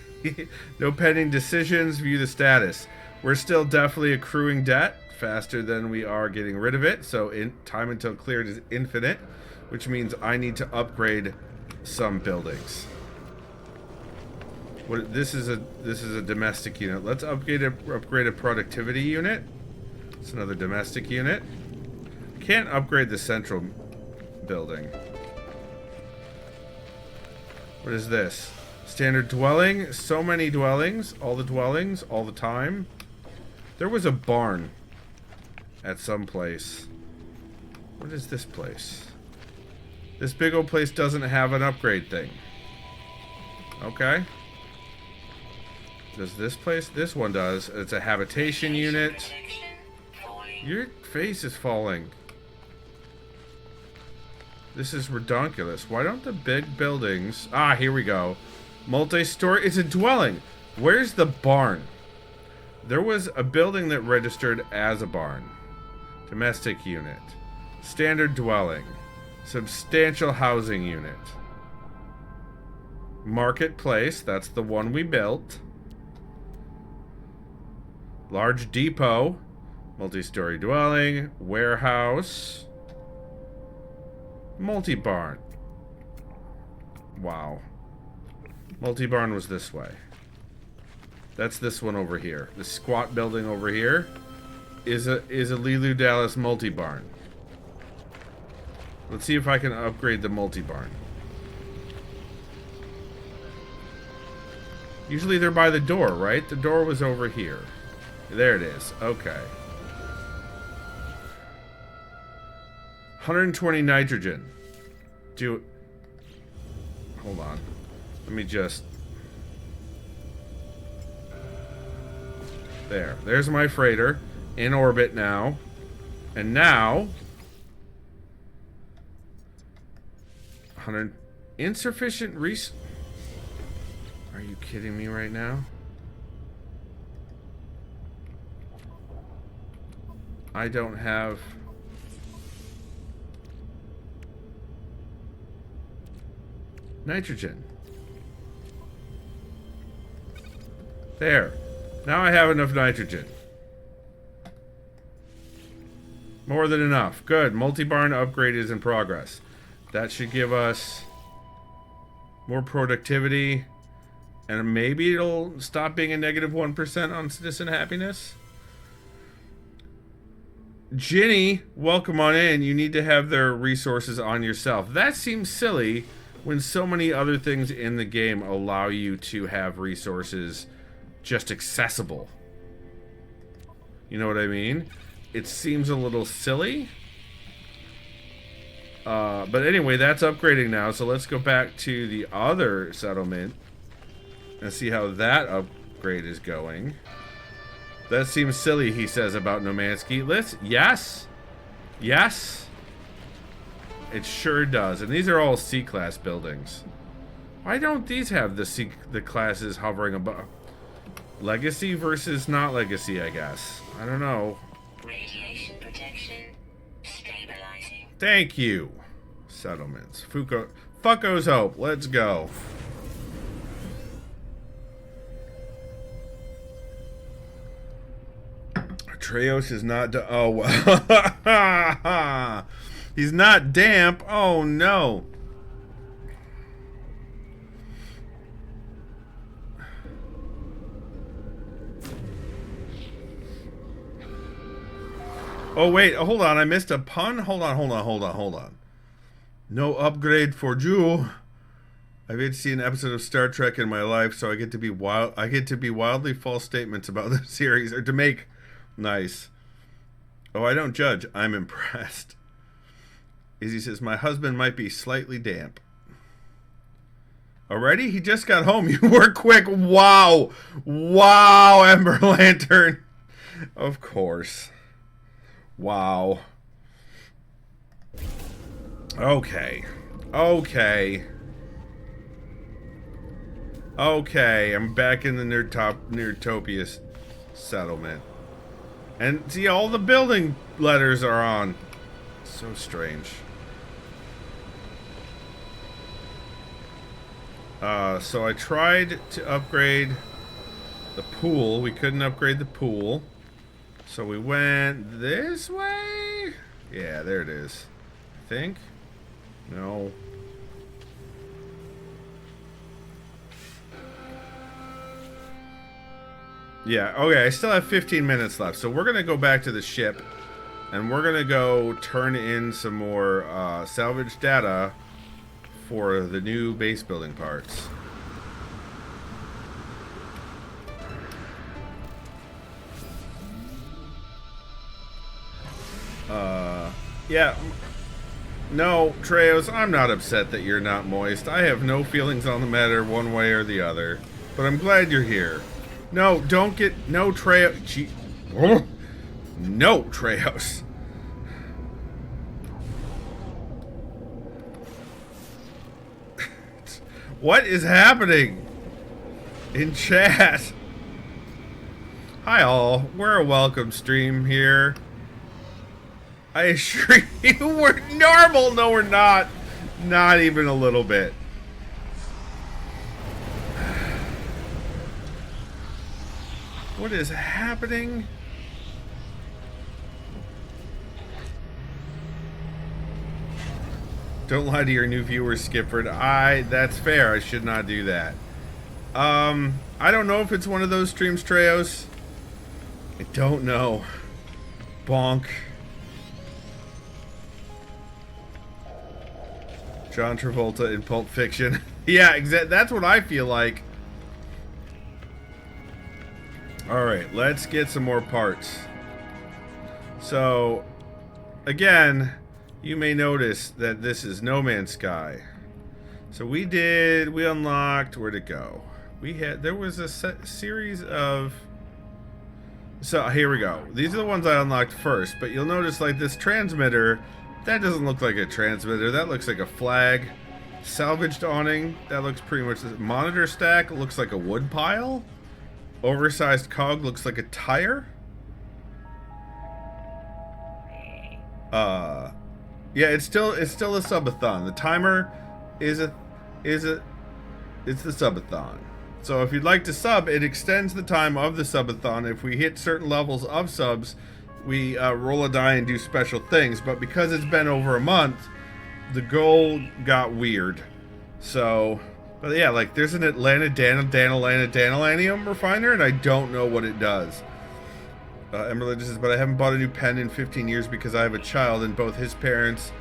No pending decisions, view the status. We're still definitely accruing debt faster than we are getting rid of it. So time until cleared is infinite, which means I need to upgrade some buildings. This is a domestic unit. Let's upgrade a productivity unit. It's another domestic unit. Can't upgrade the central building. What is this? Standard dwelling. So many dwellings. All the time. There was a barn at some place. What is this place? This big old place doesn't have an upgrade thing. Okay. Does this place? This one does. It's a habitation unit. Your face is falling. This is redonkulous. Why don't the big buildings... Ah, here we go. Multi-story. It's a dwelling. Where's the barn? There was a building that registered as a barn. Domestic unit. Standard dwelling. Substantial housing unit. Marketplace. That's the one we built. Large depot. Multi-story dwelling. Warehouse. Multi-barn. Wow. Multi-barn was this way. That's this one over here. The squat building over here is a Lilu Dallas multi-barn. Let's see if I can upgrade the multi-barn. Usually they're by the door, right? The door was over here. There it is. Okay. 120 nitrogen. Hold on. Let me just... There. There's my freighter. In orbit now. And now... 100... Insufficient Are you kidding me right now? I don't have... nitrogen. There. Now I have enough nitrogen. More than enough. Good. Multi-barn upgrade is in progress. That should give us more productivity. And maybe it'll stop being a negative 1% on citizen happiness. Ginny, welcome on in. You need to have their resources on yourself. That seems silly when so many other things in the game allow you to have resources just accessible. You know what I mean? It seems a little silly. But anyway, that's upgrading now. So let's go back to the other settlement and see how that upgrade is going. That seems silly, he says about Nomansky. Yes. Yes. It sure does. And these are all C-class buildings. Why don't these have the classes hovering above? Legacy versus not legacy, I guess. I don't know. Radiation protection stabilizing. Thank you. Settlements. Fucko's Hope. Let's go. Treos is not... oh, well. He's not damp. Oh, no. Oh, wait. Hold on. I missed a pun. Hold on. No upgrade for Jew. I've yet to see an episode of Star Trek in my life, so I get to be wildly false statements about the series, or to make... Nice. Oh, I don't judge. I'm impressed. Izzy says, my husband might be slightly damp. Already? He just got home. You were quick. Wow. Wow, Ember Lantern. Of course. Wow. Okay. I'm back in the Nerdtopia settlement. And see, all the building letters are on. So strange. So I tried to upgrade the pool. We couldn't upgrade the pool. So we went this way? Yeah, there it is. I think. No. Yeah, okay, I still have 15 minutes left. So we're going to go back to the ship. And we're going to go turn in some more salvage data for the new base building parts. Yeah. No, Treos, I'm not upset that you're not moist. I have no feelings on the matter one way or the other. But I'm glad you're here. No, don't get... No, Treos... No, Treos. What is happening in chat? Hi all, we're a welcome stream here. I assure you we're normal. No, we're not. Not even a little bit. What is happening? Don't lie to your new viewers, Skipford. That's fair. I should not do that. I don't know if it's one of those streams, Treos. I don't know. Bonk. John Travolta in Pulp Fiction. Yeah, that's what I feel like. Alright, let's get some more parts. So, again, you may notice that this is No Man's Sky. So we unlocked, where'd it go? There was a series of... So, here we go. These are the ones I unlocked first, but you'll notice, like, this transmitter, that doesn't look like a transmitter, that looks like a flag. Salvaged awning, that looks pretty much... Monitor stack looks like a wood pile. Oversized cog looks like a tire. Yeah, it's still a subathon. The timer it's the subathon. So if you'd like to sub, it extends the time of the subathon. If we hit certain levels of subs, we roll a die and do special things. But because it's been over a month, the goal got weird. So, but yeah, like there's an danilanium refiner, and I don't know what it does. Emerald says, but I haven't bought a new pen in 15 years because I have a child, and both his parents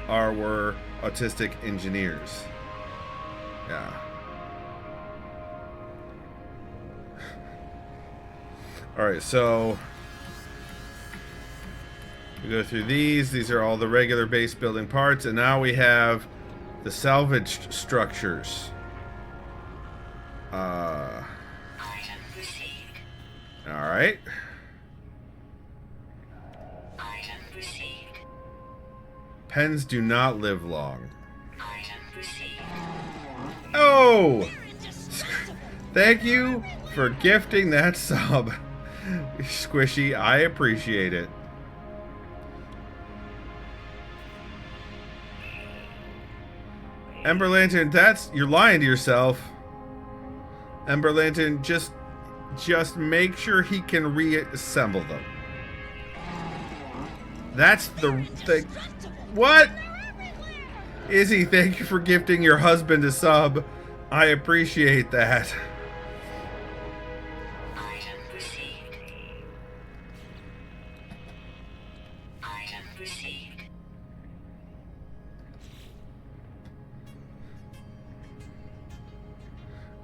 were autistic engineers. Yeah. Alright, so we go through these. These are all the regular base building parts, and now we have the salvaged structures. Alright. Pens do not live long. Oh! Thank you for gifting that sub. Squishy, I appreciate it. Ember Lantern, you're lying to yourself. Ember Lantern, just make sure he can reassemble them. That's the thing. What? Izzy, thank you for gifting your husband a sub. I appreciate that. Item received. Item received.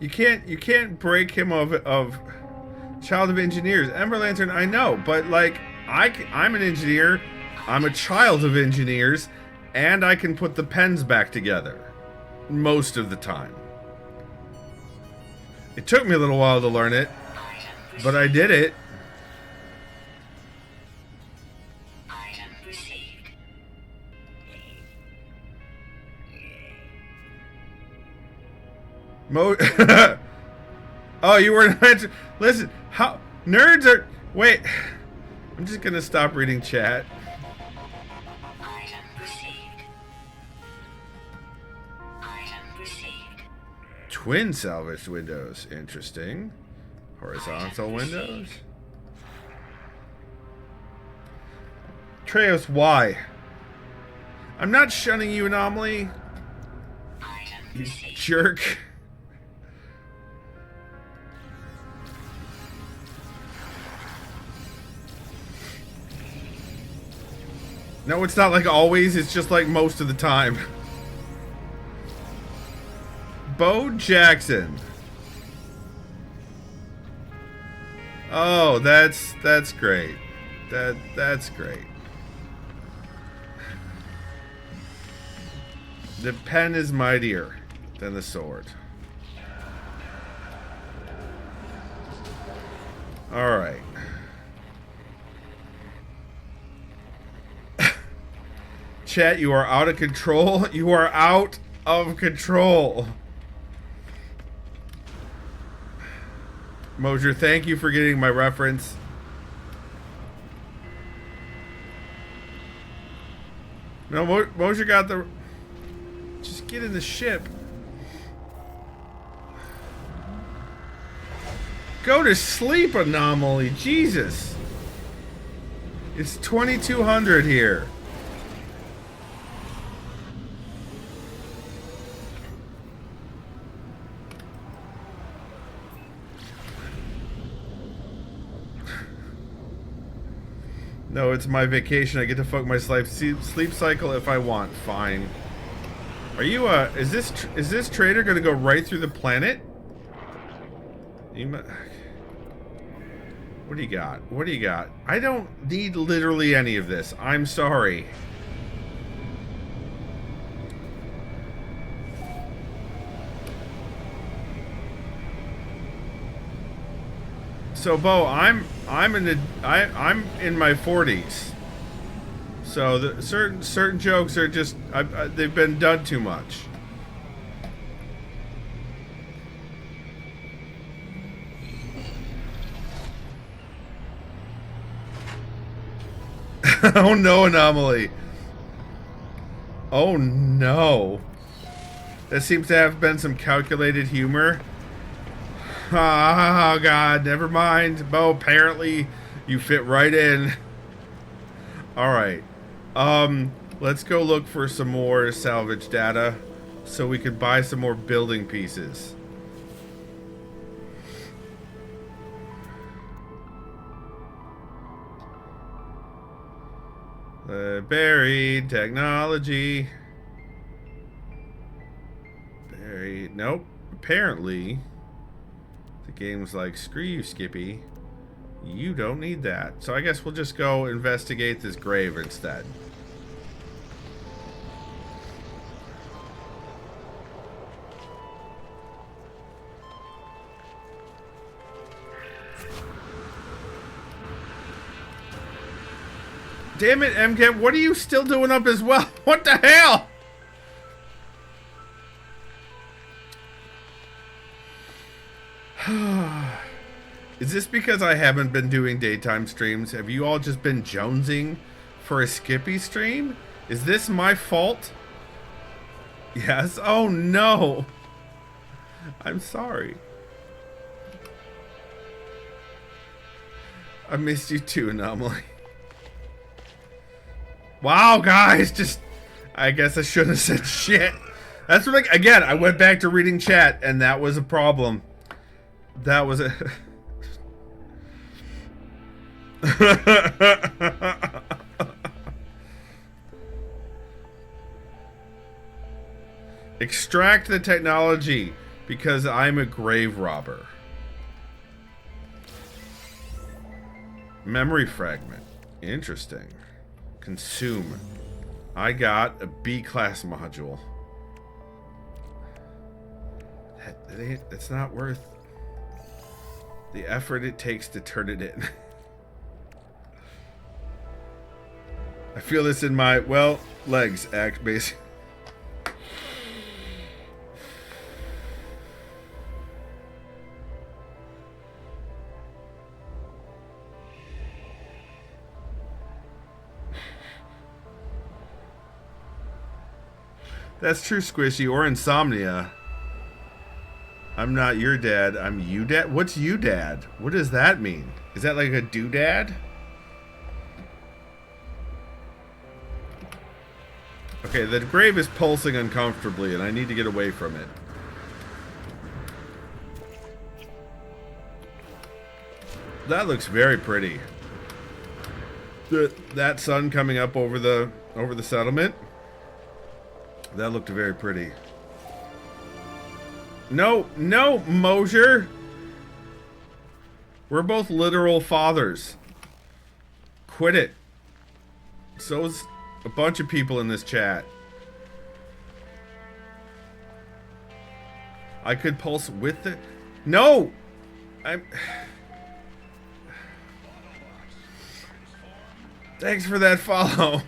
You can't break him of child of engineers. Ember Lantern, I know, but like I'm an engineer. I'm a child of engineers, and I can put the pens back together most of the time. It took me a little while to learn it, but I did it. Item received. Oh, you weren't mentioned. Listen, how nerds are. Wait, I'm just gonna stop reading chat. Item received. Item received. Twin salvaged windows, interesting. Horizontal windows. Treos, why? I'm not shunning you, Anomaly. Item You received. jerk. No, it's not like always, it's just like most of the time. Bo Jackson. Oh, that's great. That's great. The pen is mightier than the sword. All right. Chat, you are out of control. You are out of control. Mosier, thank you for getting my reference. No, Mosier got the... Just get in the ship. Go to sleep, Anomaly. Jesus. It's 2200 here. No, it's my vacation. I get to fuck my sleep cycle if I want. Fine. Are you, is this trader gonna go right through the planet? What do you got? What do you got? I don't need literally any of this. I'm sorry. So, Bo, I'm in my 40s. So the certain jokes are just they've been done too much. Oh no, Anomaly. Oh no. There seems to have been some calculated humor. Oh god, never mind. Bo, apparently you fit right in. Alright. Let's go look for some more salvage data so we could buy some more building pieces. Buried technology. Buried. Nope. Apparently, the game's like, screw you, Skippy. You don't need that. So I guess we'll just go investigate this grave instead. Damn it, MCAT, what are you still doing up as well? What the hell? Is this because I haven't been doing daytime streams? Have you all just been jonesing for a Skippy stream? Is this my fault? Yes? Oh no. I'm sorry. I missed you too, Anomaly. Wow, guys, just... I guess I shouldn't have said shit. That's what again, I went back to reading chat, and that was a problem. That was a... Extract the technology, because I'm a grave robber. Memory fragment. Interesting. Consume. I got a B-class module. That's not worth the effort it takes to turn it in. I feel this in my, well, legs, act basically. That's true, Squishy, or insomnia. I'm not your dad, I'm you dad? What's you dad? What does that mean? Is that like a doodad? Okay, the grave is pulsing uncomfortably and I need to get away from it. That looks very pretty. That sun coming up over the settlement. That looked very pretty. No, no, Mosier. We're both literal fathers. Quit it. So's a bunch of people in this chat. I could pulse with the... No! I'm... Thanks for that follow.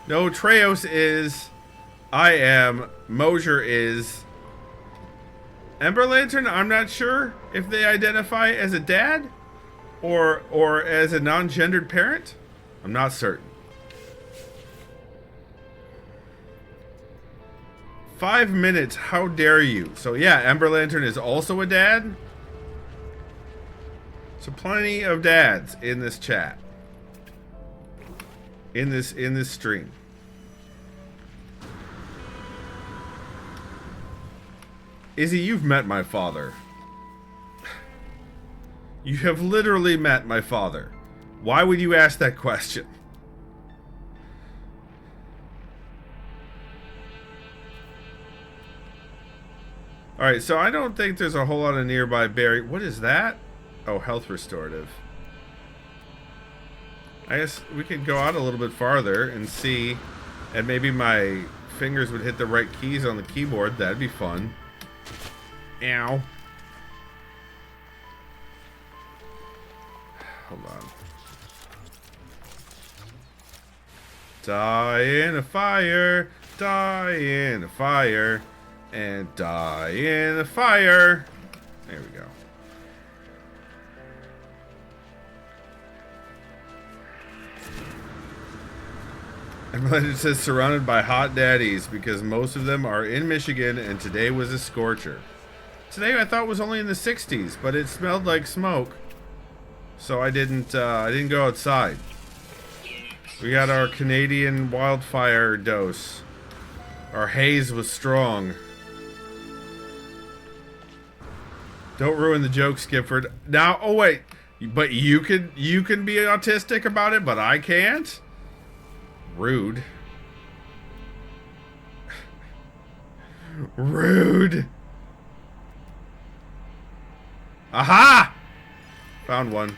No, Treos is... I am. Mosier is... Ember Lantern, I'm not sure if they identify as a dad or as a non-gendered parent. I'm not certain. 5 minutes, how dare you? So yeah, Ember Lantern is also a dad. So plenty of dads in this chat. In this stream. Izzy, you've met my father. You have literally met my father. Why would you ask that question? Alright, so I don't think there's a whole lot of nearby berry. What is that? Oh, health restorative. I guess we could go out a little bit farther and see. And maybe my fingers would hit the right keys on the keyboard. That'd be fun. Ow. Hold on. Die in a fire. Die in a fire. And die in a fire. There we go. It says surrounded by hot daddies because most of them are in Michigan and today was a scorcher. Today I thought was only in the 60s, but it smelled like smoke. So I didn't go outside. We got our Canadian wildfire dose. Our haze was strong. Don't ruin the joke, Skipford. Now, oh wait, but you can be autistic about it, but I can't? Rude. Rude. Aha! Found one.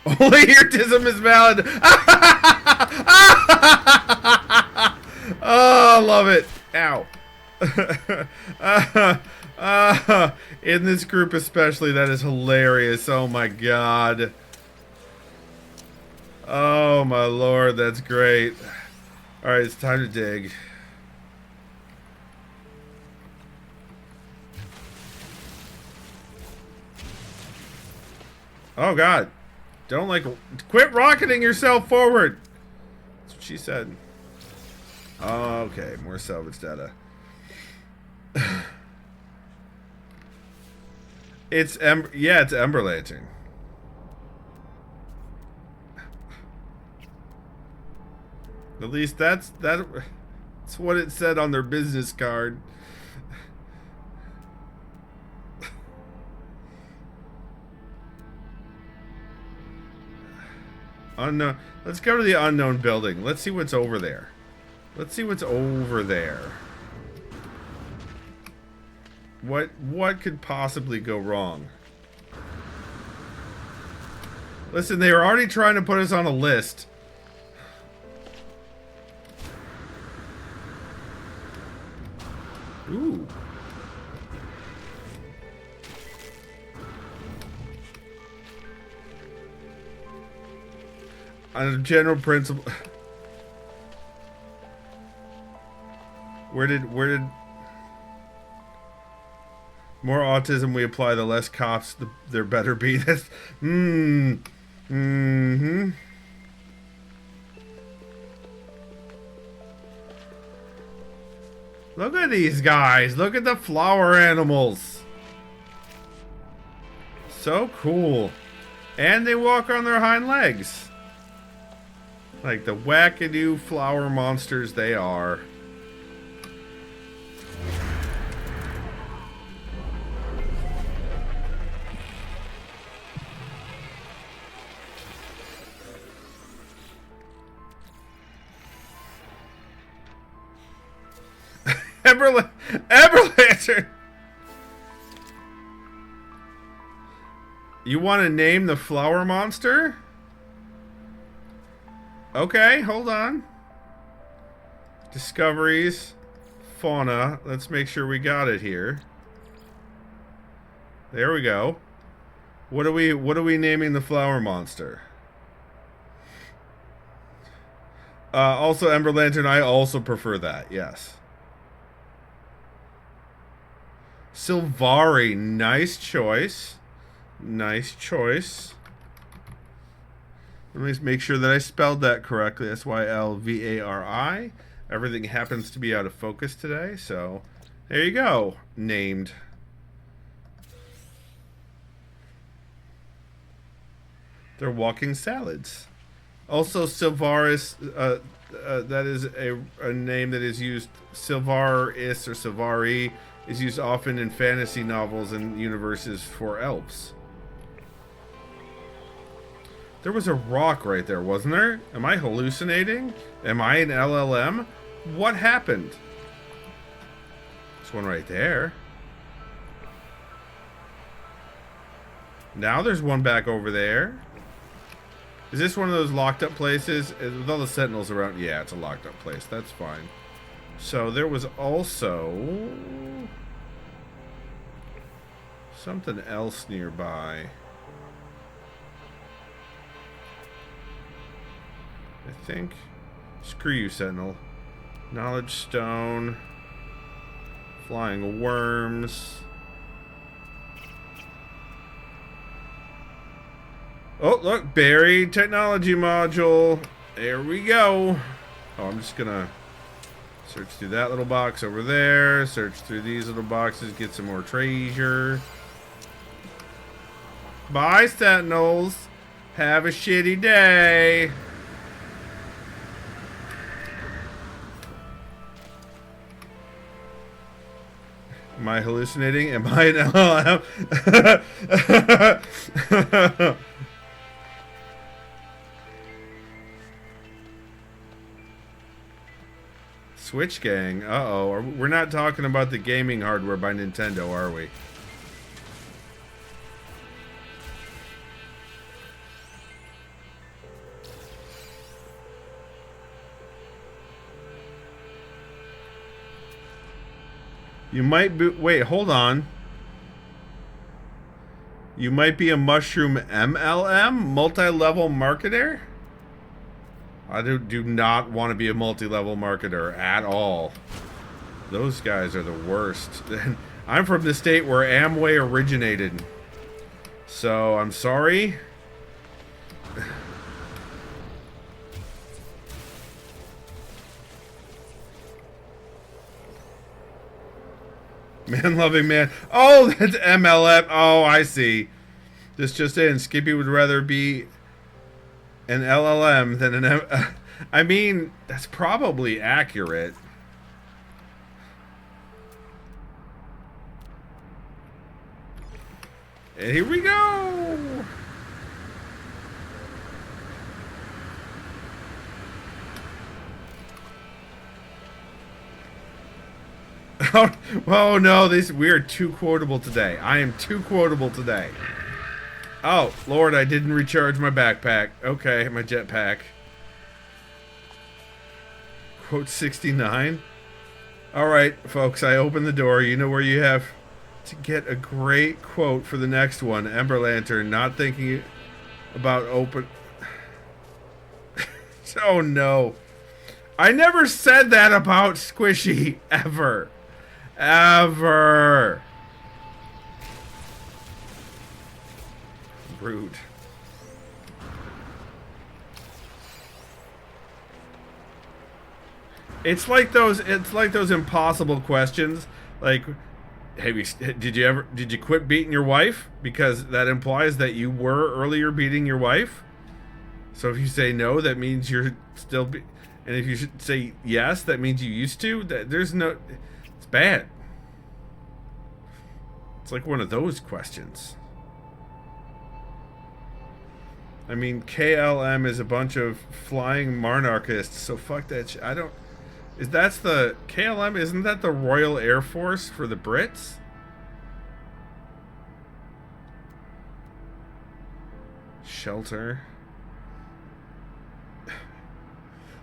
Only eartism is valid. Oh, love it. Ow. In this group especially, that is hilarious. Oh my god. Oh my lord, that's great. Alright, it's time to dig. Oh god. Don't quit rocketing yourself forward. That's what she said. Okay, more salvage data. It's Ember Lantern. At least that's what it said on their business card. Unknown. Let's go to the unknown building. Let's see what's over there. Let's see what's over there. What could possibly go wrong? Listen, they were already trying to put us on a list. Ooh. On a general principle. Where did more autism we apply, the less cops there better be. That's mm-hmm. Look at these guys. Look at the flower animals. So cool. And they walk on their hind legs. Like the wackadoo flower monsters they are. Ember Lantern! You want to name the flower monster? Okay, hold on. Discoveries. Fauna. Let's make sure we got it here. There we go. What are we naming the flower monster? Also Ember Lantern, I also prefer that, yes. Sylvari, nice choice. Nice choice. Let me make sure that I spelled that correctly. Sylvari. Everything happens to be out of focus today, so there you go. Named. They're walking salads. Also, Sylvaris, that is a name that is used. Sylvaris or Sylvari is used often in fantasy novels and universes for elves. There was a rock right there, wasn't there? Am I hallucinating? Am I an LLM? What happened? There's one right there. Now there's one back over there. Is this one of those locked up places? With all the sentinels around? Yeah, it's a locked up place. That's fine. So there was also something else nearby. I think. Screw you, Sentinel. Knowledge Stone. Flying Worms. Oh, look, buried technology module. There we go. Oh, I'm just gonna search through that little box over there. Search through these little boxes. Get some more treasure. Bye, Sentinels. Have a shitty day. Am I hallucinating? Am I an LLM? Switch Gang. Uh-oh. We're not talking about the gaming hardware by Nintendo, are we? You might be... Wait, hold on. You might be a mushroom MLM? Multi-level marketer? I do not want to be a multi-level marketer at all. Those guys are the worst. I'm from the state where Amway originated. So, I'm sorry. Man-loving man. Oh, that's MLM. Oh, I see. This just in. Skippy would rather be an LLM than an I mean, that's probably accurate. And here we go. Oh no, we are too quotable today. I am too quotable today. Oh, Lord, I didn't recharge my backpack. Okay, my jetpack. Quote 69. Alright, folks, I opened the door. You know where you have to get a great quote for the next one. Ember Lantern, not thinking about open... Oh no. I never said that about Squishy, ever. Ever. Rude. It's like those impossible questions. Like, did you quit beating your wife? Because that implies that you were earlier beating your wife. So if you say no, that means you're still and if you should say yes, that means you used to. There's no... It's bad. It's like one of those questions. I mean, KLM is a bunch of flying monarchists, so fuck that shit. I don't... That's the... KLM, isn't that the Royal Air Force for the Brits? Shelter...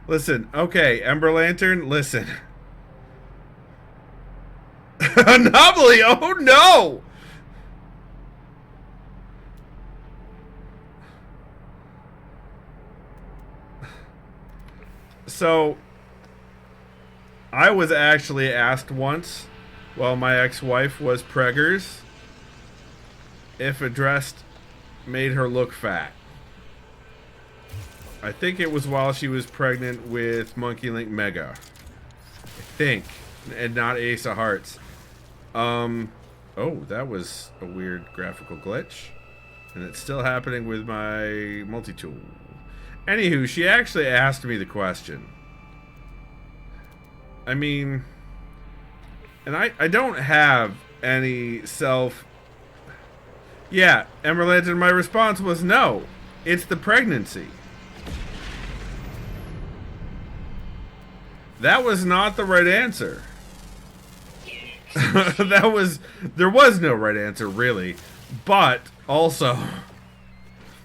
Listen, okay, Ember Lantern, listen. Anomaly, oh no! So, I was actually asked once, while my ex-wife was preggers, if a dress made her look fat. I think it was while she was pregnant with Monkey Link Mega. I think. And not Ace of Hearts. Oh, that was a weird graphical glitch. And it's still happening with my multi-tool. Anywho, she actually asked me the question. I mean... And I don't have any self... Yeah, Ember Lantern, my response was no. It's the pregnancy. That was not the right answer. There was no right answer, really. But, also,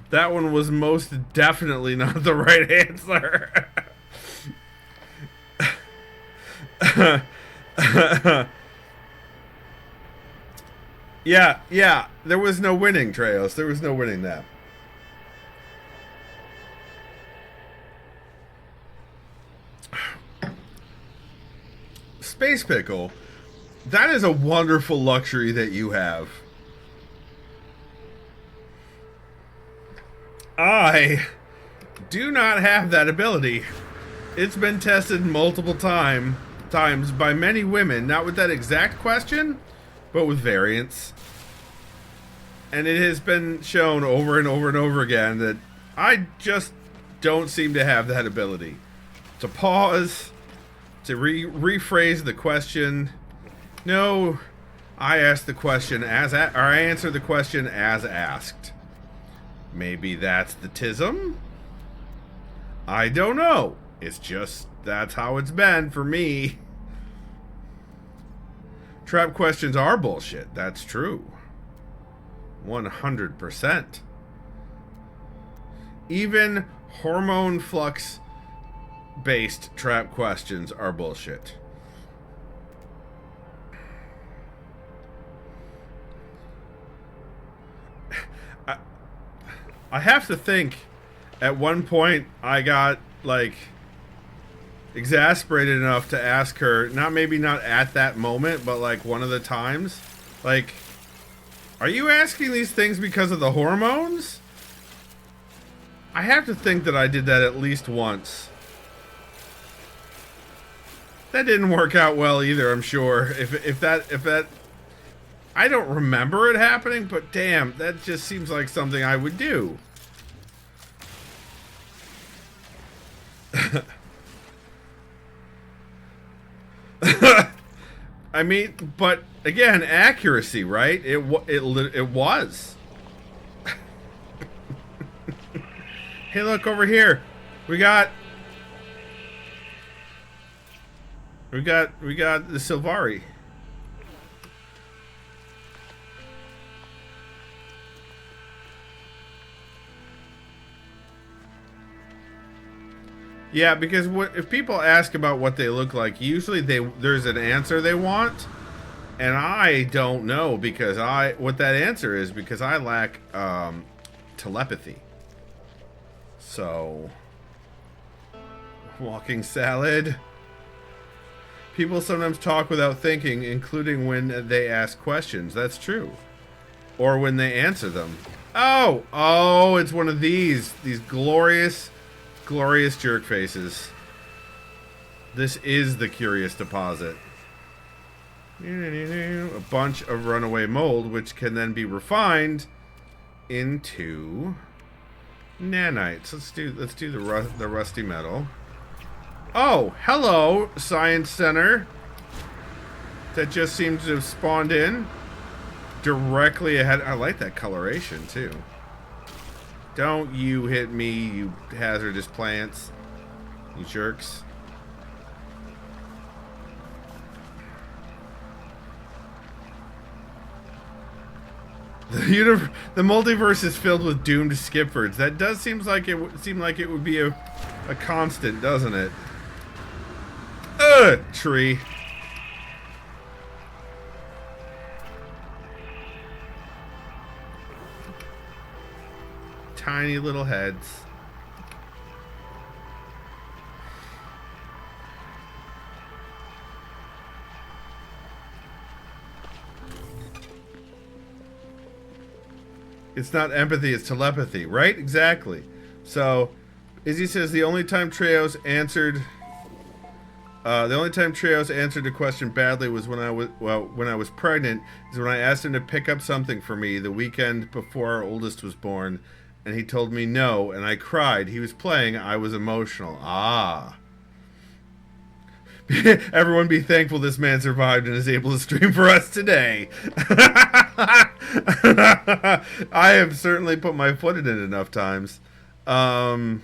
that one was most definitely not the right answer. Yeah, there was no winning, Treos. There was no winning that. Space Pickle, that is a wonderful luxury that you have. I do not have that ability. It's been tested multiple times by many women, not with that exact question, but with variants. And it has been shown over and over and over again that I just don't seem to have that ability. To pause, to rephrase the question. No, I asked the question or I answered the question as asked. Maybe that's the tism? I don't know. It's just, that's how it's been for me. Trap questions are bullshit. That's true. 100%. Even hormone flux based trap questions are bullshit. I have to think at one point I got like exasperated enough to ask her, maybe not at that moment, but like one of the times, like, are you asking these things because of the hormones? I have to think that I did that at least once. That didn't work out well either, I'm sure. If that I don't remember it happening, but damn, that just seems like something I would do. I mean, but again, accuracy, right? It was. Hey, look over here. We got the Silvari. Yeah, because if people ask about what they look like, usually there's an answer they want, and I don't know because what that answer is because I lack telepathy. So, walking salad. People sometimes talk without thinking, including when they ask questions. That's true, or when they answer them. Oh, it's one of these glorious jerk faces. This is the curious deposit. A bunch of runaway mold, which can then be refined into nanites. Let's do the rusty metal. Oh, hello, Science Center. That just seems to have spawned in directly ahead. I like that coloration too. Don't you hit me, you hazardous plants. You jerks. The multiverse is filled with doomed Skipfords. That does seem like it would be a constant, doesn't it? Tree. Tiny little heads. It's not empathy, it's telepathy, right? Exactly. So, Izzy says the only time Treos answered a question badly was when I was pregnant. Is when I asked him to pick up something for me the weekend before our oldest was born, and he told me no, and I cried. He was playing. I was emotional. Ah. Everyone be thankful this man survived and is able to stream for us today. I have certainly put my foot in it enough times. Um.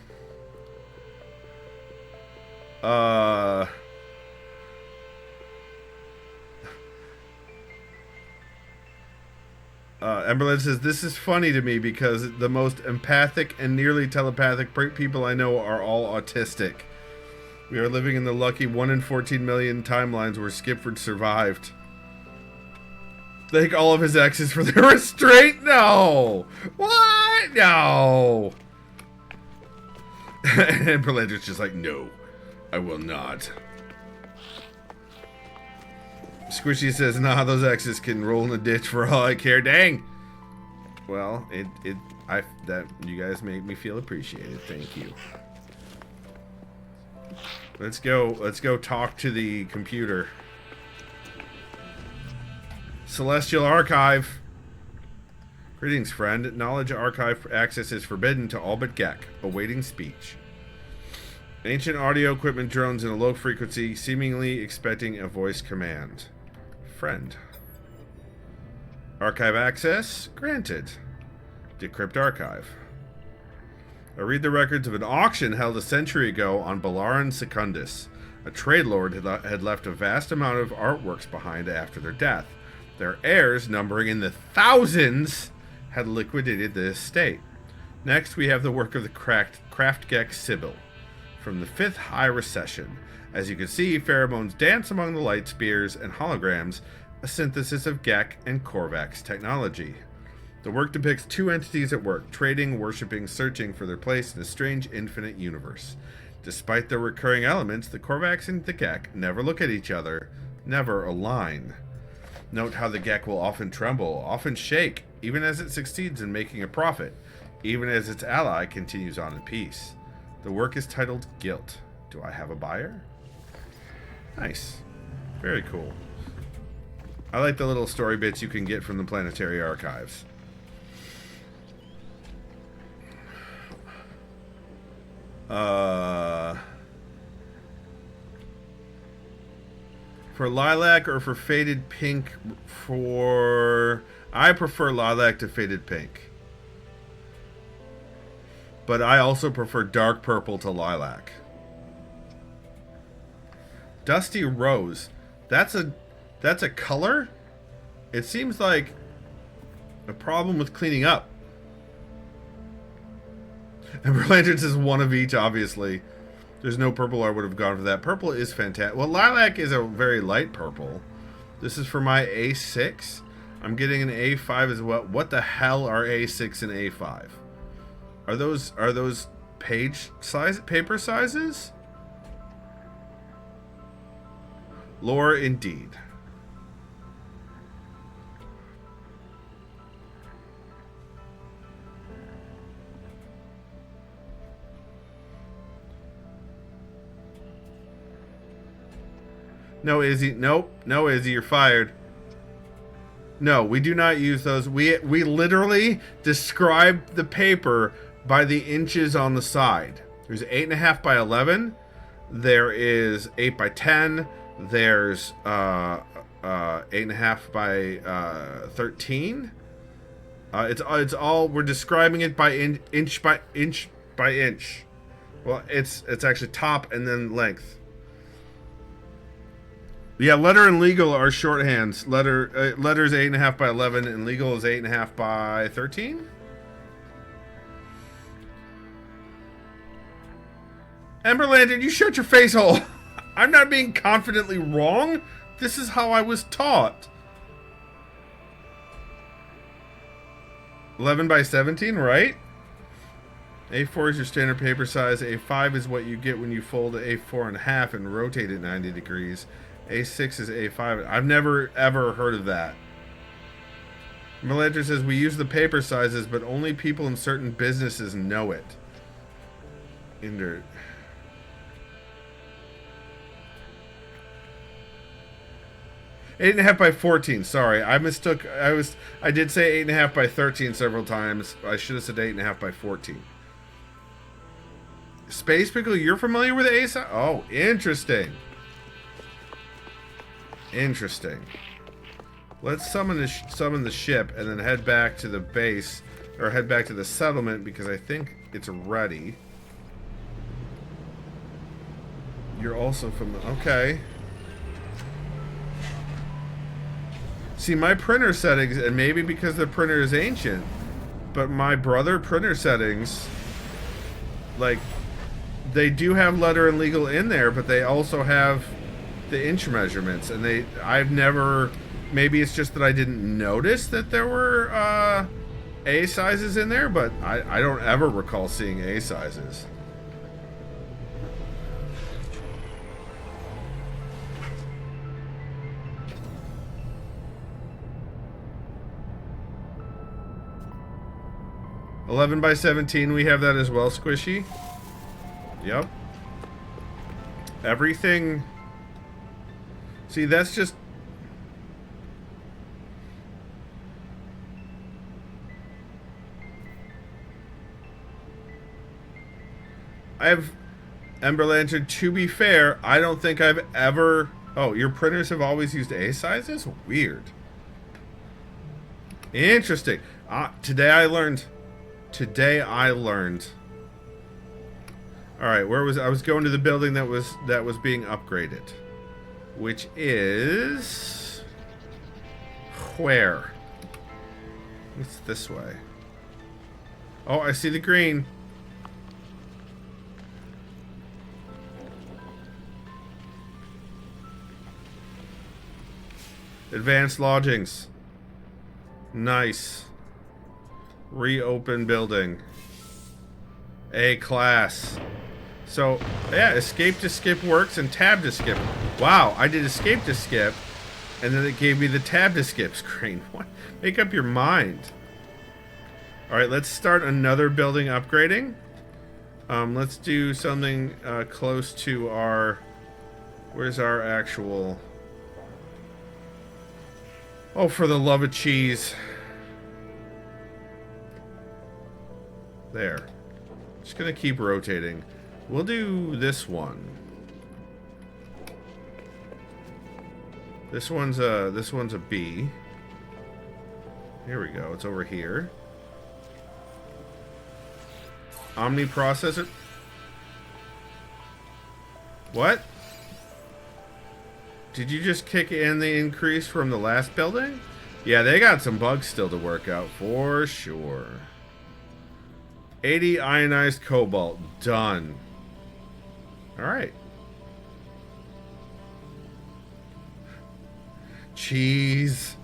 Emberlyn says, this is funny to me because the most empathic and nearly telepathic people I know are all autistic. We are living in the lucky 1 in 14 million timelines where Skipford survived. Thank all of his exes for their restraint? No! What? No! And Berlander's just like, no, I will not. Squishy says, nah, those exes can roll in the ditch for all I care. Dang! Well, that you guys make me feel appreciated. Thank you. Let's go talk to the computer. Celestial Archive. Greetings, friend. Knowledge Archive access is forbidden to all but Gek. Awaiting speech. Ancient audio equipment drones in a low frequency, seemingly expecting a voice command. Friend. Archive access granted. Decrypt archive. I read the records of an auction held a century ago on Balaran Secundus. A trade lord had left a vast amount of artworks behind after their death. Their heirs, numbering in the thousands, had liquidated the estate. Next, we have the work of the Kraftgek Sibyl from the 5th High Recession. As you can see, pheromones dance among the light spears and holograms, a synthesis of Gek and Korvax technology. The work depicts two entities at work, trading, worshipping, searching for their place in a strange infinite universe. Despite their recurring elements, the Korvax and the Gek never look at each other, never align. Note how the Gek will often tremble, often shake, even as it succeeds in making a profit, even as its ally continues on in peace. The work is titled Guilt. Do I have a buyer? Nice. Very cool. I like the little story bits you can get from the Planetary Archives. For lilac or for faded pink? I prefer lilac to faded pink. But I also prefer dark purple to lilac. Dusty rose. That's a color? It seems like a problem with cleaning up. And Berlander's is one of each, obviously. There's no purple, I would have gone for that. Purple is fantastic. Well, lilac is a very light purple. This is for my A6. I'm getting an A5 as well. What the hell are A6 and A5? Are those paper sizes? Lore indeed. No, Izzy. Nope. No, Izzy, you're fired. No, we do not use those. We literally describe the paper by the inches on the side. There's 8.5 by 11. There is 8 by 10. There's 8.5 by 13. It's all, we're describing it by inch by inch by inch. Well, it's actually top and then length. Yeah, letter and legal are shorthands. Letter's 8.5 by 11 and legal is 8.5 by 13. Emberlander, you shut your face hole. I'm not being confidently wrong. This is how I was taught. 11 by 17, right? A4 is your standard paper size. A5 is what you get when you fold A4 in half and rotate it 90 degrees. A6 is A5. I've never, ever heard of that. Melander says, we use the paper sizes, but only people in certain businesses know it. Indert. 8.5 by 14. Sorry, I mistook. I did say 8.5 by 13 several times. I should have said 8.5 by 14. Space Pickle, you're familiar with A size? Oh, interesting. Interesting. Let's summon the ship and then head back to the base or head back to the settlement because I think it's ready. You're also from... Okay. See, my printer settings, and maybe because the printer is ancient, but my brother printer settings, like, they do have letter and legal in there, but they also have the inch measurements, and I've never... Maybe it's just that I didn't notice that there were A sizes in there, but I don't ever recall seeing A sizes. $11 by 17, we have that as well, Squishy. Yep. Everything... See, that's just... I have Ember Lantern. To be fair, I don't think I've ever... Oh, your printers have always used A sizes? Weird. Interesting. Today I learned... Alright, where was I? Was going to the building that was being upgraded. Which is... Where? It's this way. Oh, I see the green. Advanced lodgings. Nice. Reopen building. A class. So, yeah, escape to skip works and tab to skip. Wow, I did escape to skip, and then it gave me the tab to skip screen. What? Make up your mind. Alright, let's start another building upgrading. Let's do something close to our... Where's our actual... Oh, for the love of cheese. There. Just gonna keep rotating. We'll do this one. This one's a B. Here we go. It's over here. Omni processor. What? Did you just kick in the increase from the last building? Yeah, they got some bugs still to work out for sure. 80 ionized cobalt. Done. Alright. Cheese.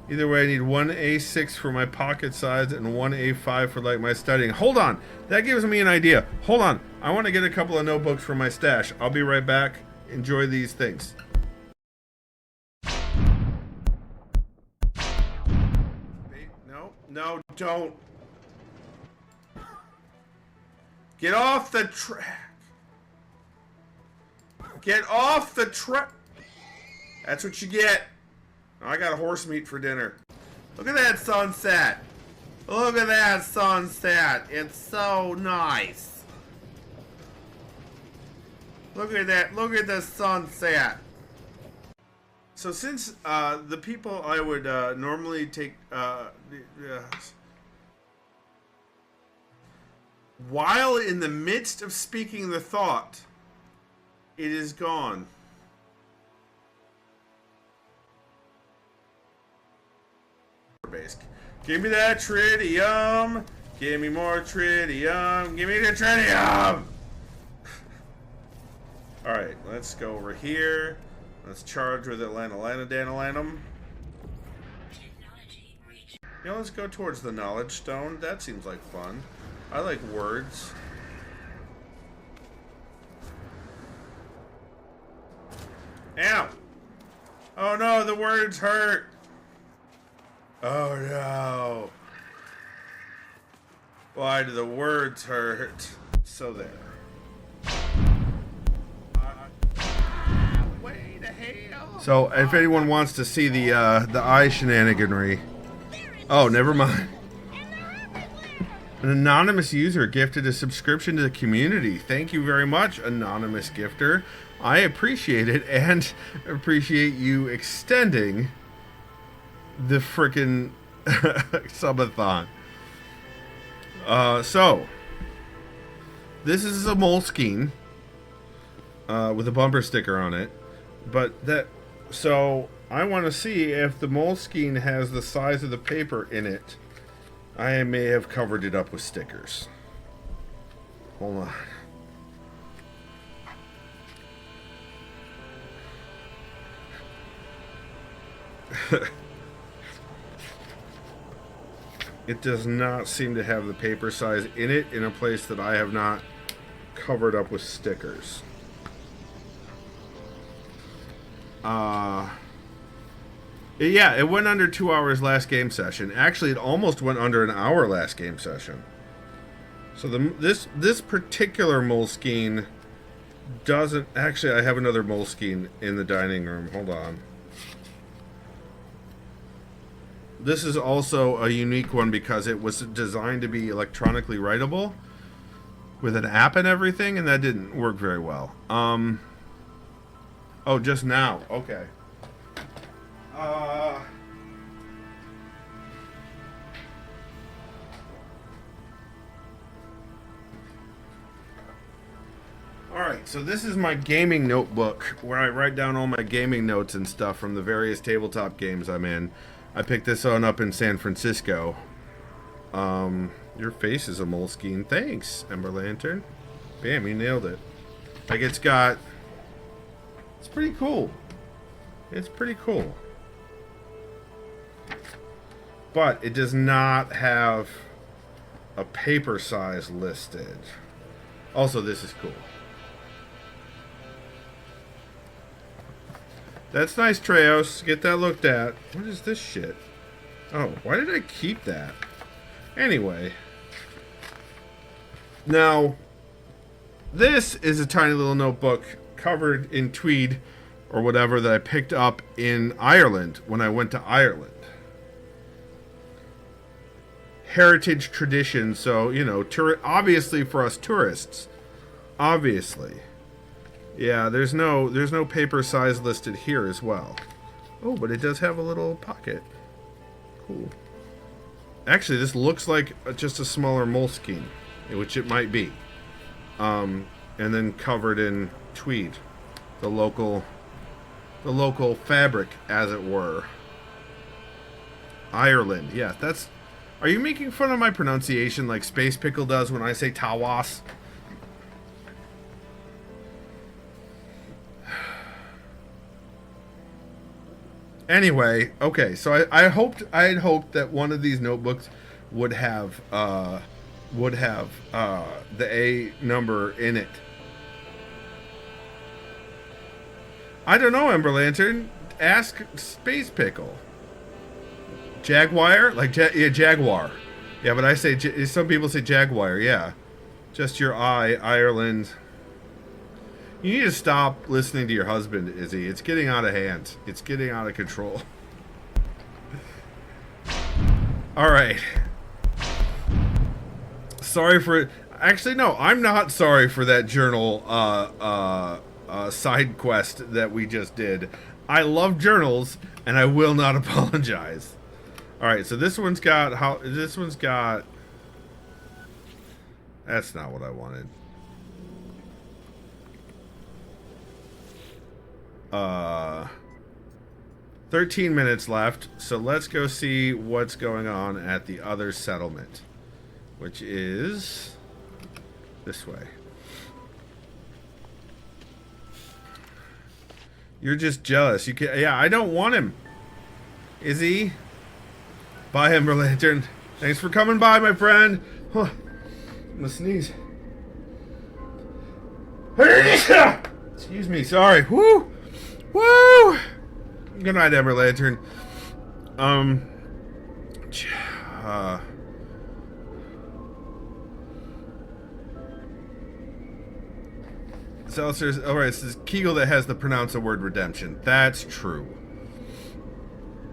Either way, I need one A6 for my pocket size and one A5 for like my studying. Hold on. That gives me an idea. Hold on. I want to get a couple of notebooks for my stash. I'll be right back. Enjoy these things. No, don't. Get off the track. Get off the track. That's what you get. I got horse meat for dinner. Look at that sunset. Look at that sunset. It's so nice. Look at that. Look at the sunset. So since the people I would normally take... while in the midst of speaking the thought, it is gone. Give me that tritium. Give me more tritium. Give me the tritium. Alright, let's go over here. Let's charge with Atlanta Danalanum. You know, let's go towards the Knowledge Stone. That seems like fun. I like words. Ow! Oh no, the words hurt! Oh no! Why do the words hurt? So there. Way to hell! So, if anyone wants to see the eye shenaniganry... Oh, never mind. An anonymous user gifted a subscription to the community. Thank you very much, anonymous gifter. I appreciate it, and appreciate you extending the frickin' Subathon. So this is a Moleskine with a bumper sticker on it, but so I want to see if the Moleskine has the size of the paper in it. I may have covered it up with stickers. Hold on. It does not seem to have the paper size in it in a place that I have not covered up with stickers. Yeah, it went under 2 hours last game session. Actually, it almost went under an hour last game session. So this particular Moleskine doesn't... Actually, I have another Moleskine in the dining room. Hold on. This is also a unique one because it was designed to be electronically writable with an app and everything, and that didn't work very well. Oh, just now. Okay. Alright, so this is my gaming notebook where I write down all my gaming notes and stuff from the various tabletop games I'm in. I picked this one up in San Francisco. Your face is a Moleskine. Thanks, Ember Lantern. Bam, you nailed it. Like, it's pretty cool. It's pretty cool. But it does not have a paper size listed. Also, this is cool. That's nice, Treos. Get that looked at. What is this shit? Oh, why did I keep that? Anyway. Now, this is a tiny little notebook covered in tweed or whatever that I picked up in Ireland when I went to Ireland. Heritage tradition, so, you know, obviously for us tourists. Obviously. Yeah, there's no paper size listed here as well. Oh, but it does have a little pocket. Cool. Actually, this looks like just a smaller Moleskine, which it might be. And then covered in tweed, the local fabric, as it were. Ireland, yeah, that's. Are you making fun of my pronunciation like Space Pickle does when I say Tawas? Anyway, okay, so I had hoped that one of these notebooks would have the A number in it. I don't know, Ember Lantern. Ask Space Pickle. Jaguar? Like, yeah, Jaguar. Yeah, but I say, some people say Jaguar, yeah. Just your eye, Ireland. You need to stop listening to your husband, Izzy. It's getting out of hand. It's getting out of control. Alright. Sorry for... Actually, no, I'm not sorry for that journal side quest that we just did. I love journals, and I will not apologize. Alright, so this one's got... This one's got... That's not what I wanted. 13 minutes left, so let's go see what's going on at the other settlement, which is this way. You're just jealous. You can, yeah, I don't want him. Is he? Bye, Ember Lantern. Thanks for coming by, my friend. Huh. I'm gonna sneeze. Excuse me, sorry. Woo! Woo! Good night, Ember Lantern. Seltzer's. Alright, this is Kegel that has the pronounce the word redemption. That's true.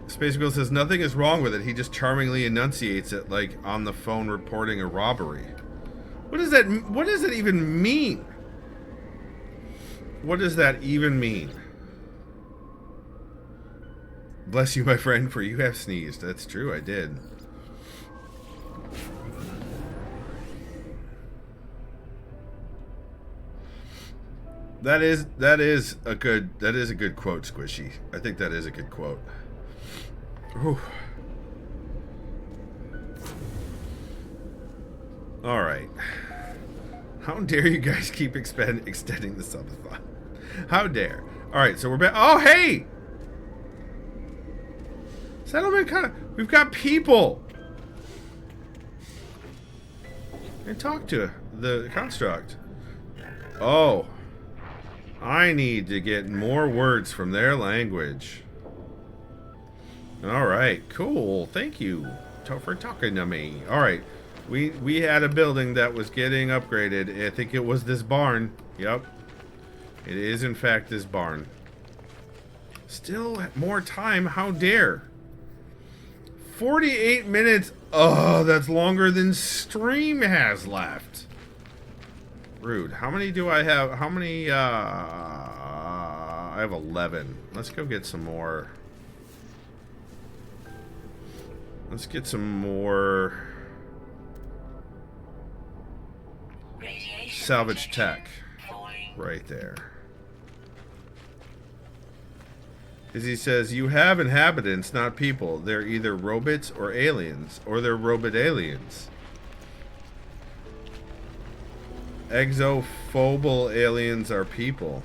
Space Girl says nothing is wrong with it. He just charmingly enunciates it like on the phone reporting a robbery. What does that even mean? What does that even mean? Bless you, my friend, for you have sneezed. That's true, I did. That is a good quote, Squishy. I think that is a good quote. Whew. All right. How dare you guys keep extending the subathon? How dare? All right, so we're back. Oh, hey! Settlement kind of. We've got people. And talk to the construct. Oh. I need to get more words from their language. Alright, cool. Thank you for talking to me. Alright, we had a building that was getting upgraded. I think it was this barn. Yep. It is, in fact, this barn. Still more time. How dare. 48 minutes. Oh, that's longer than stream has left. Rude. How many do I have? How many, I have 11. Let's go get some more. Let's get some more salvage tech right there. As he says, you have inhabitants, not people. They're either robots or aliens, or they're robot aliens. Exophobal aliens are people.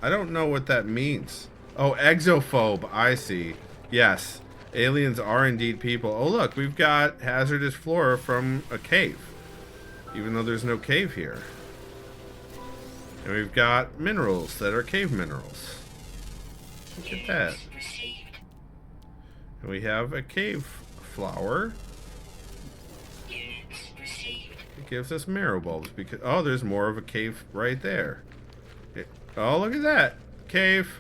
I don't know what that means. Oh, exophobe. I see. Yes. Aliens are indeed people. Oh, look. We've got hazardous flora from a cave. Even though there's no cave here. And we've got minerals that are cave minerals. Look at that. And we have a cave flower. It gives us marrow bulbs because oh, there's more of a cave right there. Oh, look at that cave.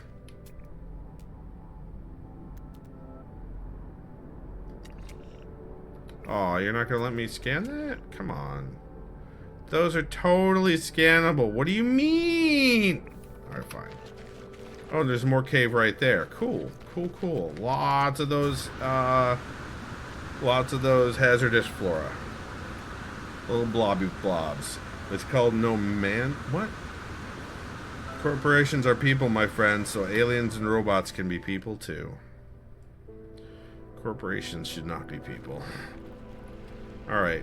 Oh, you're not gonna let me scan that? Come on. Those are totally scannable. What do you mean? Alright, fine. Oh, there's more cave right there. Cool, cool, cool. Lots of those hazardous flora. Little blobby blobs. It's called no man. What? Corporations are people, my friend, so aliens and robots can be people too. Corporations should not be people. Alright.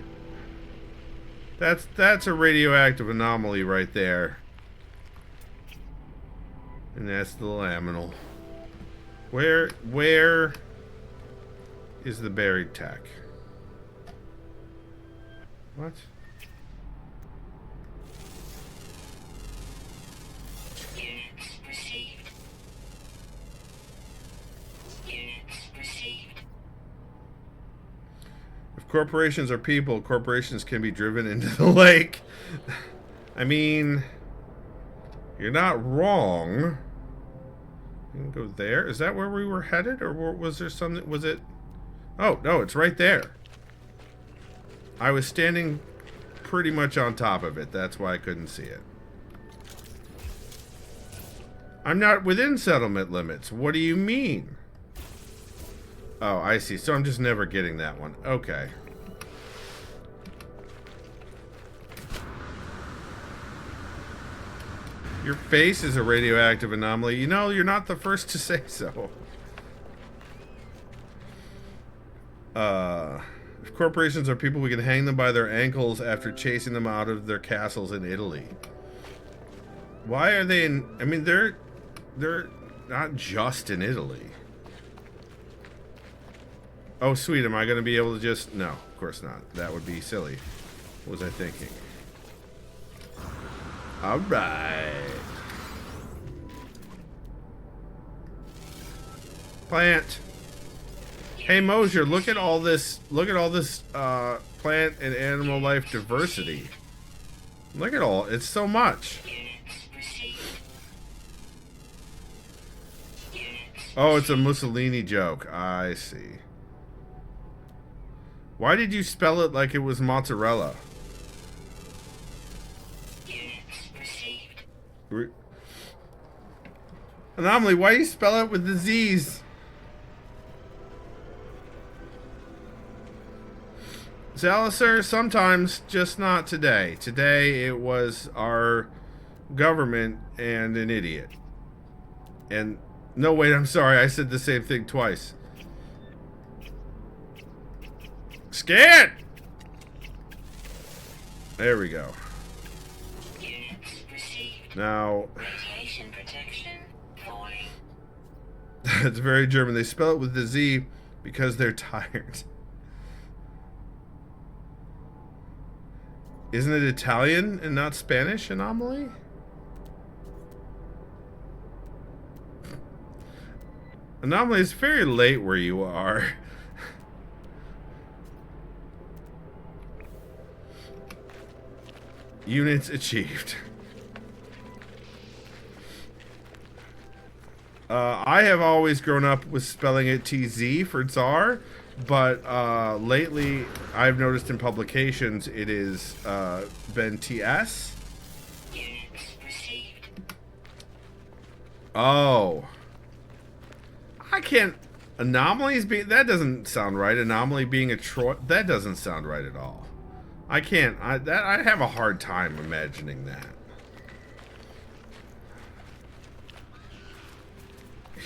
That's a radioactive anomaly right there. And that's the laminal. Where is the buried tech? What? Units received. Units received. If corporations are people, corporations can be driven into the lake. I mean, you're not wrong. You can go there. Is that where we were headed? Or was there something? Was it? Oh, no, it's right there. I was standing pretty much on top of it. That's why I couldn't see it. I'm not within settlement limits. What do you mean? Oh, I see. So I'm just never getting that one. Okay. Your face is a radioactive anomaly. You know, you're not the first to say so. If corporations are people, we can hang them by their ankles after chasing them out of their castles in Italy. Why are they in... I mean, they're not just in Italy. Oh, sweet. Am I going to be able to just... No, of course not. That would be silly. What was I thinking? Alright. Plant. Hey Mosier, look at all this plant and animal life diversity. Look at all, it's so much. Oh, it's a Mussolini joke. I see. Why did you spell it like it was mozzarella? Anomaly, why do you spell it with the Z's? Zaliser, sometimes, just not today. Today it was our government and an idiot. And no, wait, I'm sorry, I said the same thing twice. Scan! There we go. Units received. Now, Radiation protection falling. it's very German. They spell it with the Z because they're tired. Isn't it Italian and not Spanish, Anomaly? Anomaly, it's very late where you are. Units achieved. I have always grown up with spelling it TZ for Tsar, but lately I've noticed in publications it is been TS. Units received. Oh. I can't... Anomalies being... That doesn't sound right. Anomaly being a Troy... That doesn't sound right at all. I can't... I have a hard time imagining that.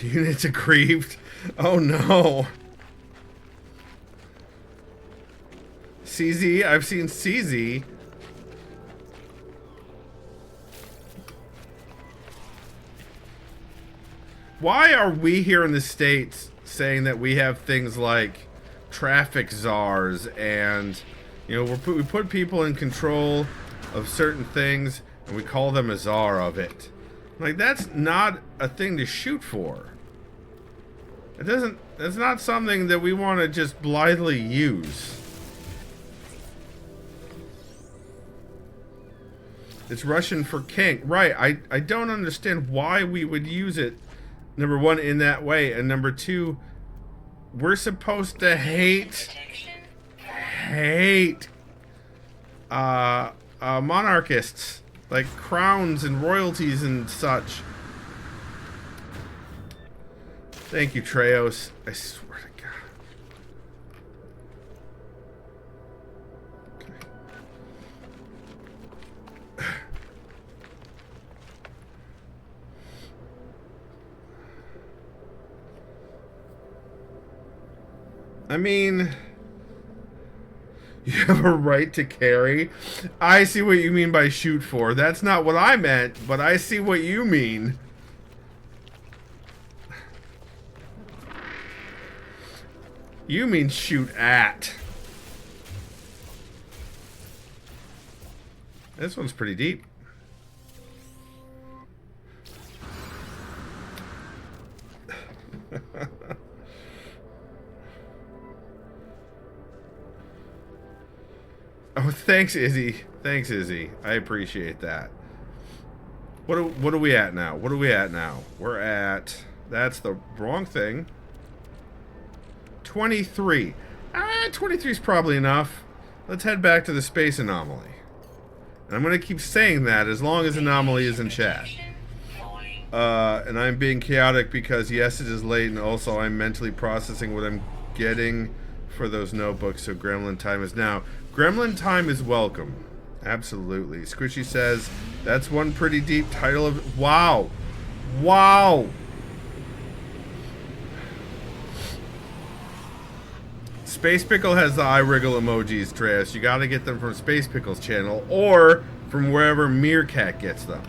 Units aggrieved. Oh no. CZ, I've seen CZ. Why are we here in the States saying that we have things like traffic czars and, you know, we put people in control of certain things and we call them a czar of it? Like, that's not a thing to shoot for. It doesn't, that's not something that we want to just blithely use. It's Russian for king. Right, I don't understand why we would use it, number one, in that way, and number two, we're supposed to hate monarchists, like crowns and royalties and such. Thank you, Treos. I swear to God. Okay. I mean, you have a right to carry. I see what you mean by shoot for. That's not what I meant, but I see what you mean. You mean shoot at. This one's pretty deep. Oh, thanks, Izzy. Thanks, Izzy. I appreciate that. What are we at now? What are we at now? We're at... That's the wrong thing. 23. 23 is probably enough. Let's head back to the space anomaly. And I'm going to keep saying that as long as anomaly is in chat. And I'm being chaotic because, yes, it is late, and also I'm mentally processing what I'm getting for those notebooks, so Gremlin time is now. Gremlin time is welcome. Absolutely. Squishy says, that's one pretty deep title of... Wow. Wow. Space Pickle has the eye wriggle emojis, Treas. You gotta get them from Space Pickle's channel or from wherever Meerkat gets them.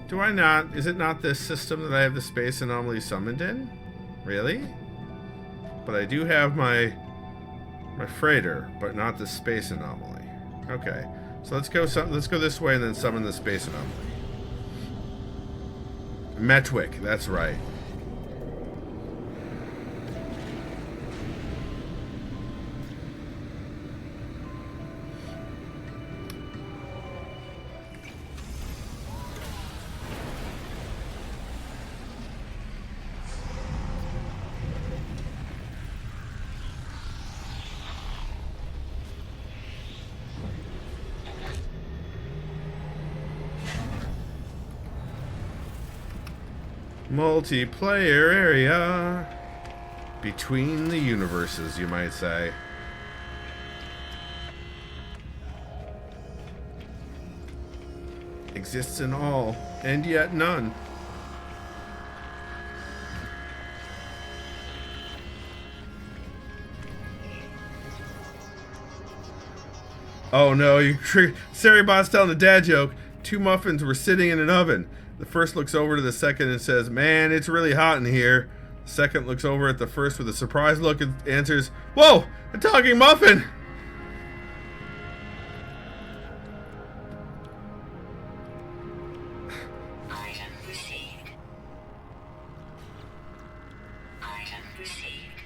Do I not? Is it not this system that I have the space anomaly summoned in? Really? But I do have my freighter, but not the space anomaly. Okay, so let's go this way and then summon the space anomaly. Metwick, that's right. Multiplayer area. Between the universes, you might say. Exists in all, and yet none. Oh no, Saribot's telling a dad joke. 2 muffins were sitting in an oven. The first looks over to the second and says, "Man, it's really hot in here." The second looks over at the first with a surprised look and answers, "Whoa, a talking muffin!" Item received. Item received.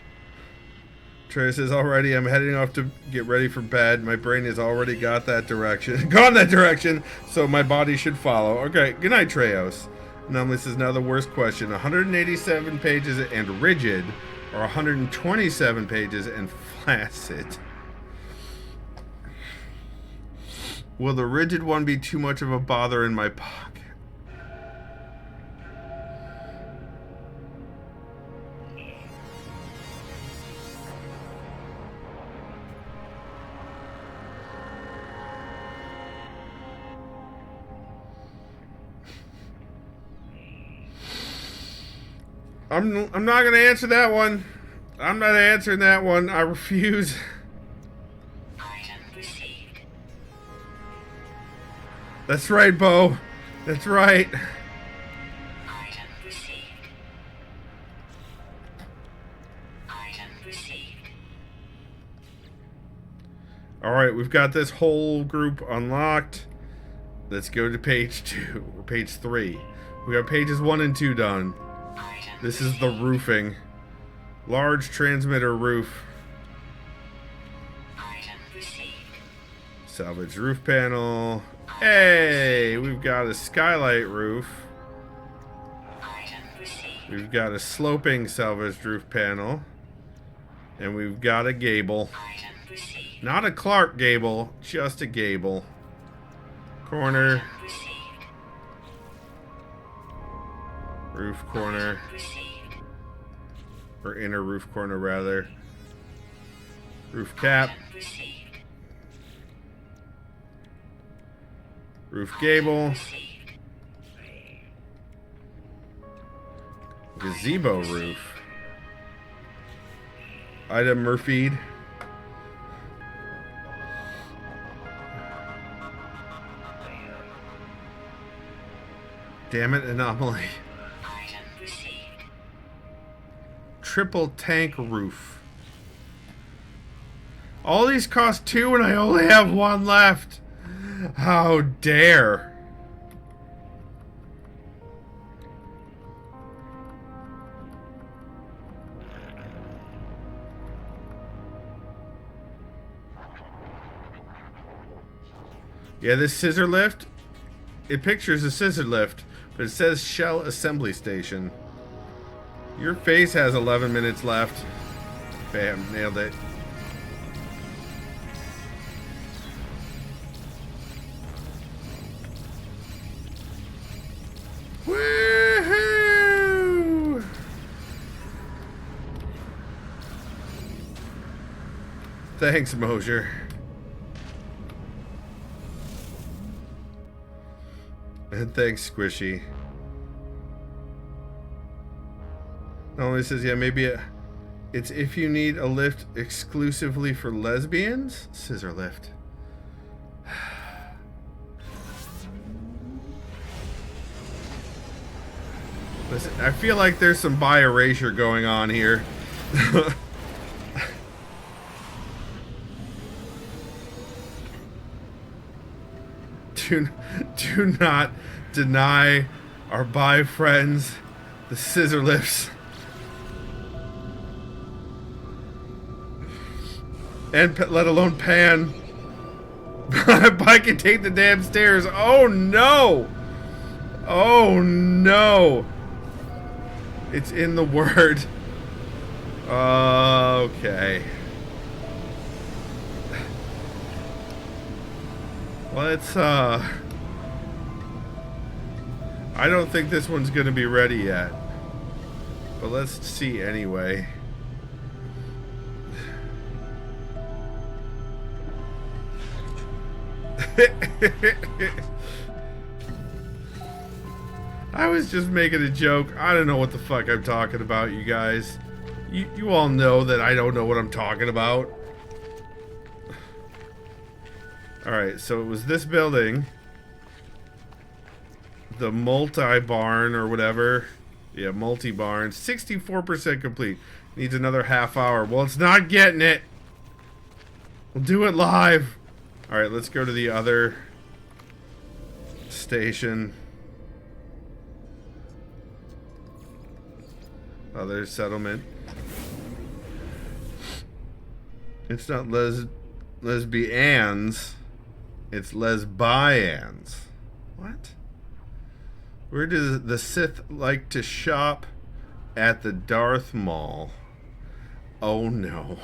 Trey says, "Alrighty, I'm heading off to get ready for bed. My brain has already got that direction, gone that direction, so my body should follow." Okay, good night, Treos. Anomaly says, "Now the worst question: 187 pages and rigid, or 127 pages and flaccid? Will the rigid one be too much of a bother in my pocket?" I'm not gonna answer that one. I'm not answering that one. I refuse. Item received. That's right, Bo. That's right. Item received. Item received. Alright, we've got this whole group unlocked. Let's go to page 2, or page 3. We got pages 1 and 2 done. This is the roofing. Large transmitter roof. Item received. Salvage roof panel. Hey, we've got a skylight roof. Item received. We've got a sloping salvaged roof panel. And we've got a gable. Item received. Not a Clark gable, just a gable. Corner. Item received. Roof corner. Received. Or inner roof corner, rather. Roof cap. Item received. Roof gable. Received. Gazebo roof. Item Murphy. Damn it, anomaly. Item received. Triple tank roof. All these cost 2 and I only have 1 left. How dare. Yeah, this scissor lift, it pictures a scissor lift, but it says Shell Assembly Station. Your face has 11 minutes left. Bam, nailed it. Woohoo! Thanks, Mosier. And thanks, Squishy. Only says, yeah, maybe it's if you need a lift exclusively for lesbians. Scissor lift. Listen, I feel like there's some bi-erasure going on here. Do not deny our bi friends the scissor lifts. And let alone Pan. I can take the damn stairs. Oh no! Oh no! It's in the word. Okay. Let's I don't think this one's gonna be ready yet. But let's see anyway. I was just making a joke. I don't know what the fuck I'm talking about, you guys. You all know that I don't know what I'm talking about. Alright, so it was this building. The multi-barn or whatever. Yeah, multi-barn. 64% complete. Needs another half hour. Well, it's not getting it. We'll do it live. Alright, let's go to the other station. Other settlement. It's not lesbians. It's lesbians. What? Where does the Sith like to shop? At the Darth Mall. Oh no.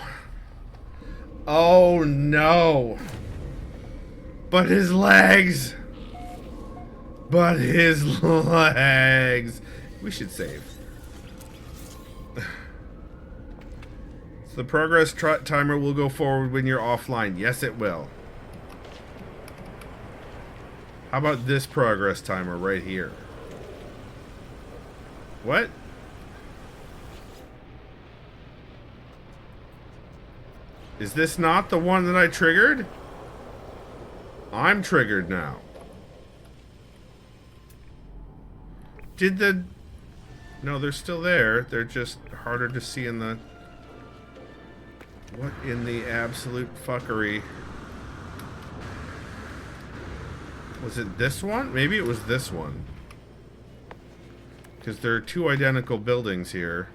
Oh no. But his legs. But his legs. We should save. The progress timer will go forward when you're offline. Yes, it will. How about this progress timer right here? What? Is this not the one that I triggered? I'm triggered now. Did the... No, they're still there. They're just harder to see in the... What in the absolute fuckery? Was it this one? Maybe it was this one. Because there are two identical buildings here.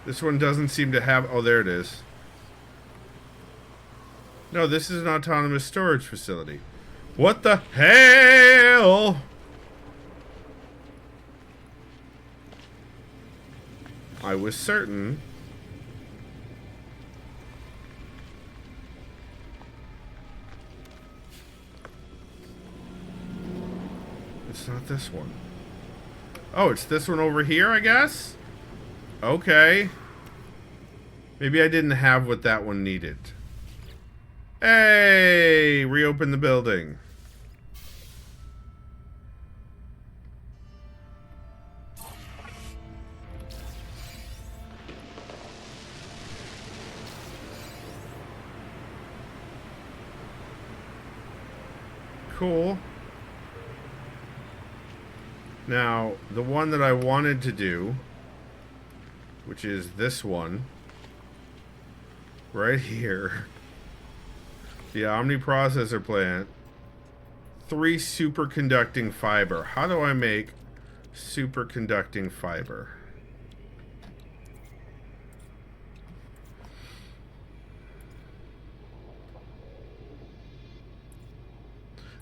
This one doesn't seem to have... Oh, there it is. No, this is an autonomous storage facility. What the hell? I was certain. It's not this one. Oh, it's this one over here, I guess? Okay. Maybe I didn't have what that one needed. Hey! Reopen the building. Cool. Now, the one that I wanted to do, which is this one, right here, the Omni Processor plant, 3 superconducting fiber. How do I make superconducting fiber?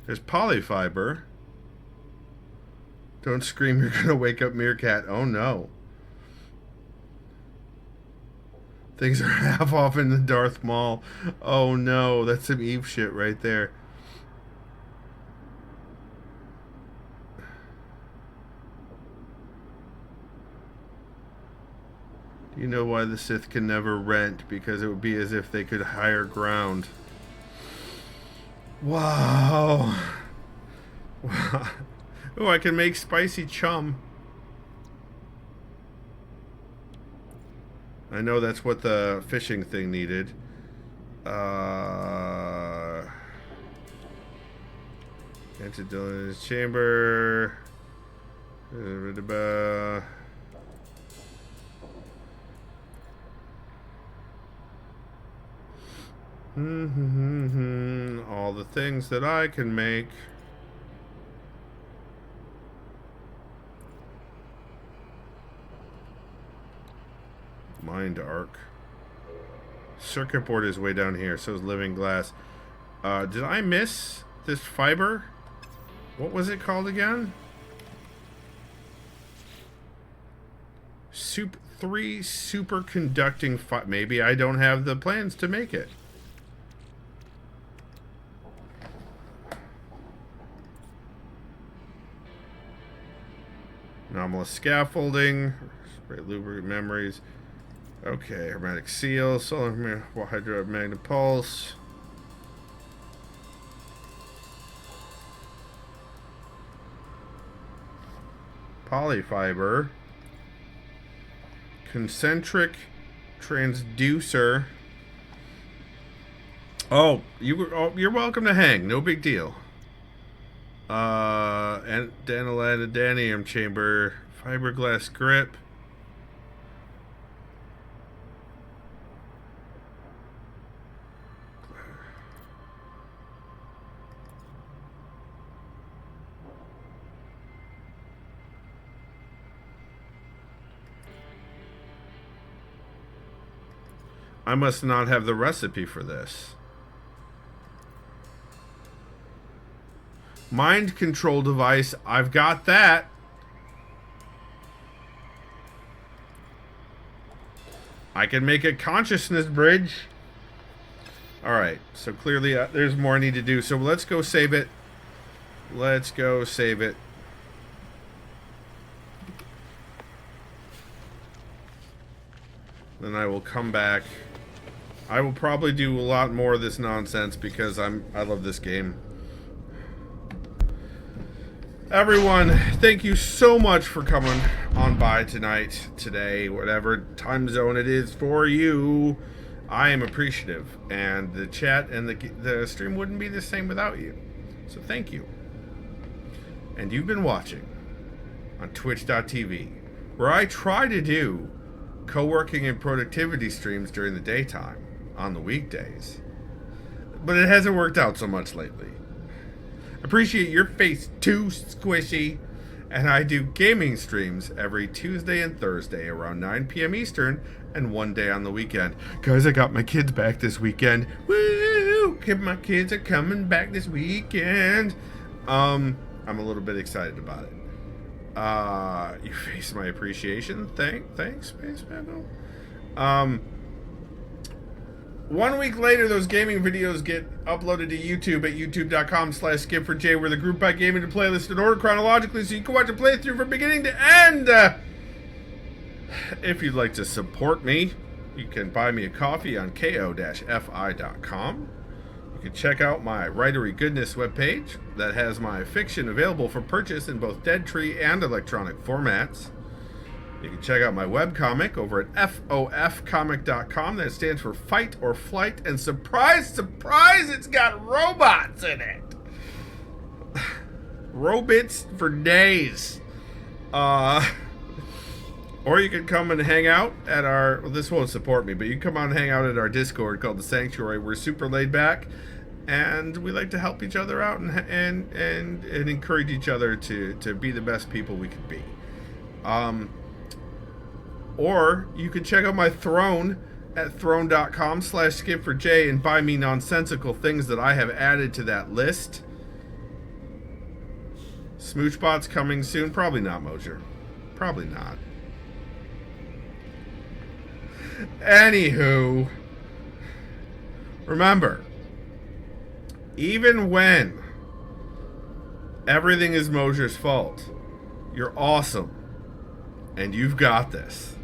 There's polyfiber. Don't scream, you're gonna wake up Meerkat. Oh no. Things are half off in the Darth Mall. Oh no, that's some Eve shit right there. Do you know why the Sith can never rent? Because it would be as if they could hire ground. Wow. Oh, I can make spicy chum. I know that's what the fishing thing needed. Entered Dylan's chamber. All the things that I can make. Mind arc. Circuit board is way down here, so is living glass. Did I miss this fiber? What was it called again? 3 superconducting fiber. Maybe I don't have the plans to make it. Anomalous scaffolding. Spray lubricant memories. Okay, hermetic seal, solar hydro magnet pulse. Polyfiber. Concentric transducer. Oh, you're welcome to hang. No big deal. And danilanium chamber, fiberglass grip. I must not have the recipe for this. Mind control device, I've got that. I can make a consciousness bridge. Alright, so clearly there's more I need to do. So let's go save it. Let's go save it. Then I will come back. I will probably do a lot more of this nonsense because I love this game. Everyone, thank you so much for coming on by tonight, today, whatever time zone it is for you. I am appreciative, and the chat and the stream wouldn't be the same without you. So thank you. And you've been watching on twitch.tv, where I try to do co-working and productivity streams during the daytime on the weekdays. But it hasn't worked out so much lately. Appreciate your face too, Squishy. And I do gaming streams every Tuesday and Thursday around 9 p.m. Eastern and one day on the weekend. Guys, I got my kids back this weekend. Woo! My kids are coming back this weekend. I'm a little bit excited about it. You face my appreciation. Thanks, Space Vandal. 1 week later, those gaming videos get uploaded to YouTube at youtube.com/skipforj, where they're grouped by gaming and playlist in order chronologically, so you can watch a playthrough from beginning to end. If you'd like to support me, you can buy me a coffee on ko-fi.com. You can check out my Writery Goodness webpage that has my fiction available for purchase in both Dead Tree and electronic formats. You can check out my webcomic over at fofcomic.com. That stands for Fight or Flight. And surprise, surprise, it's got robots in it. Robits for days. Or you can come and hang out at our... Well, this won't support me, but you can come on and hang out at our Discord called The Sanctuary. We're super laid back, and we like to help each other out and encourage each other to be the best people we can be. Or you can check out my throne at throne.com/skipforj and buy me nonsensical things that I have added to that list. Smoochbot's coming soon. Probably not, Mosier. Probably not. Anywho, remember, even when everything is Mosier's fault, you're awesome. And you've got this.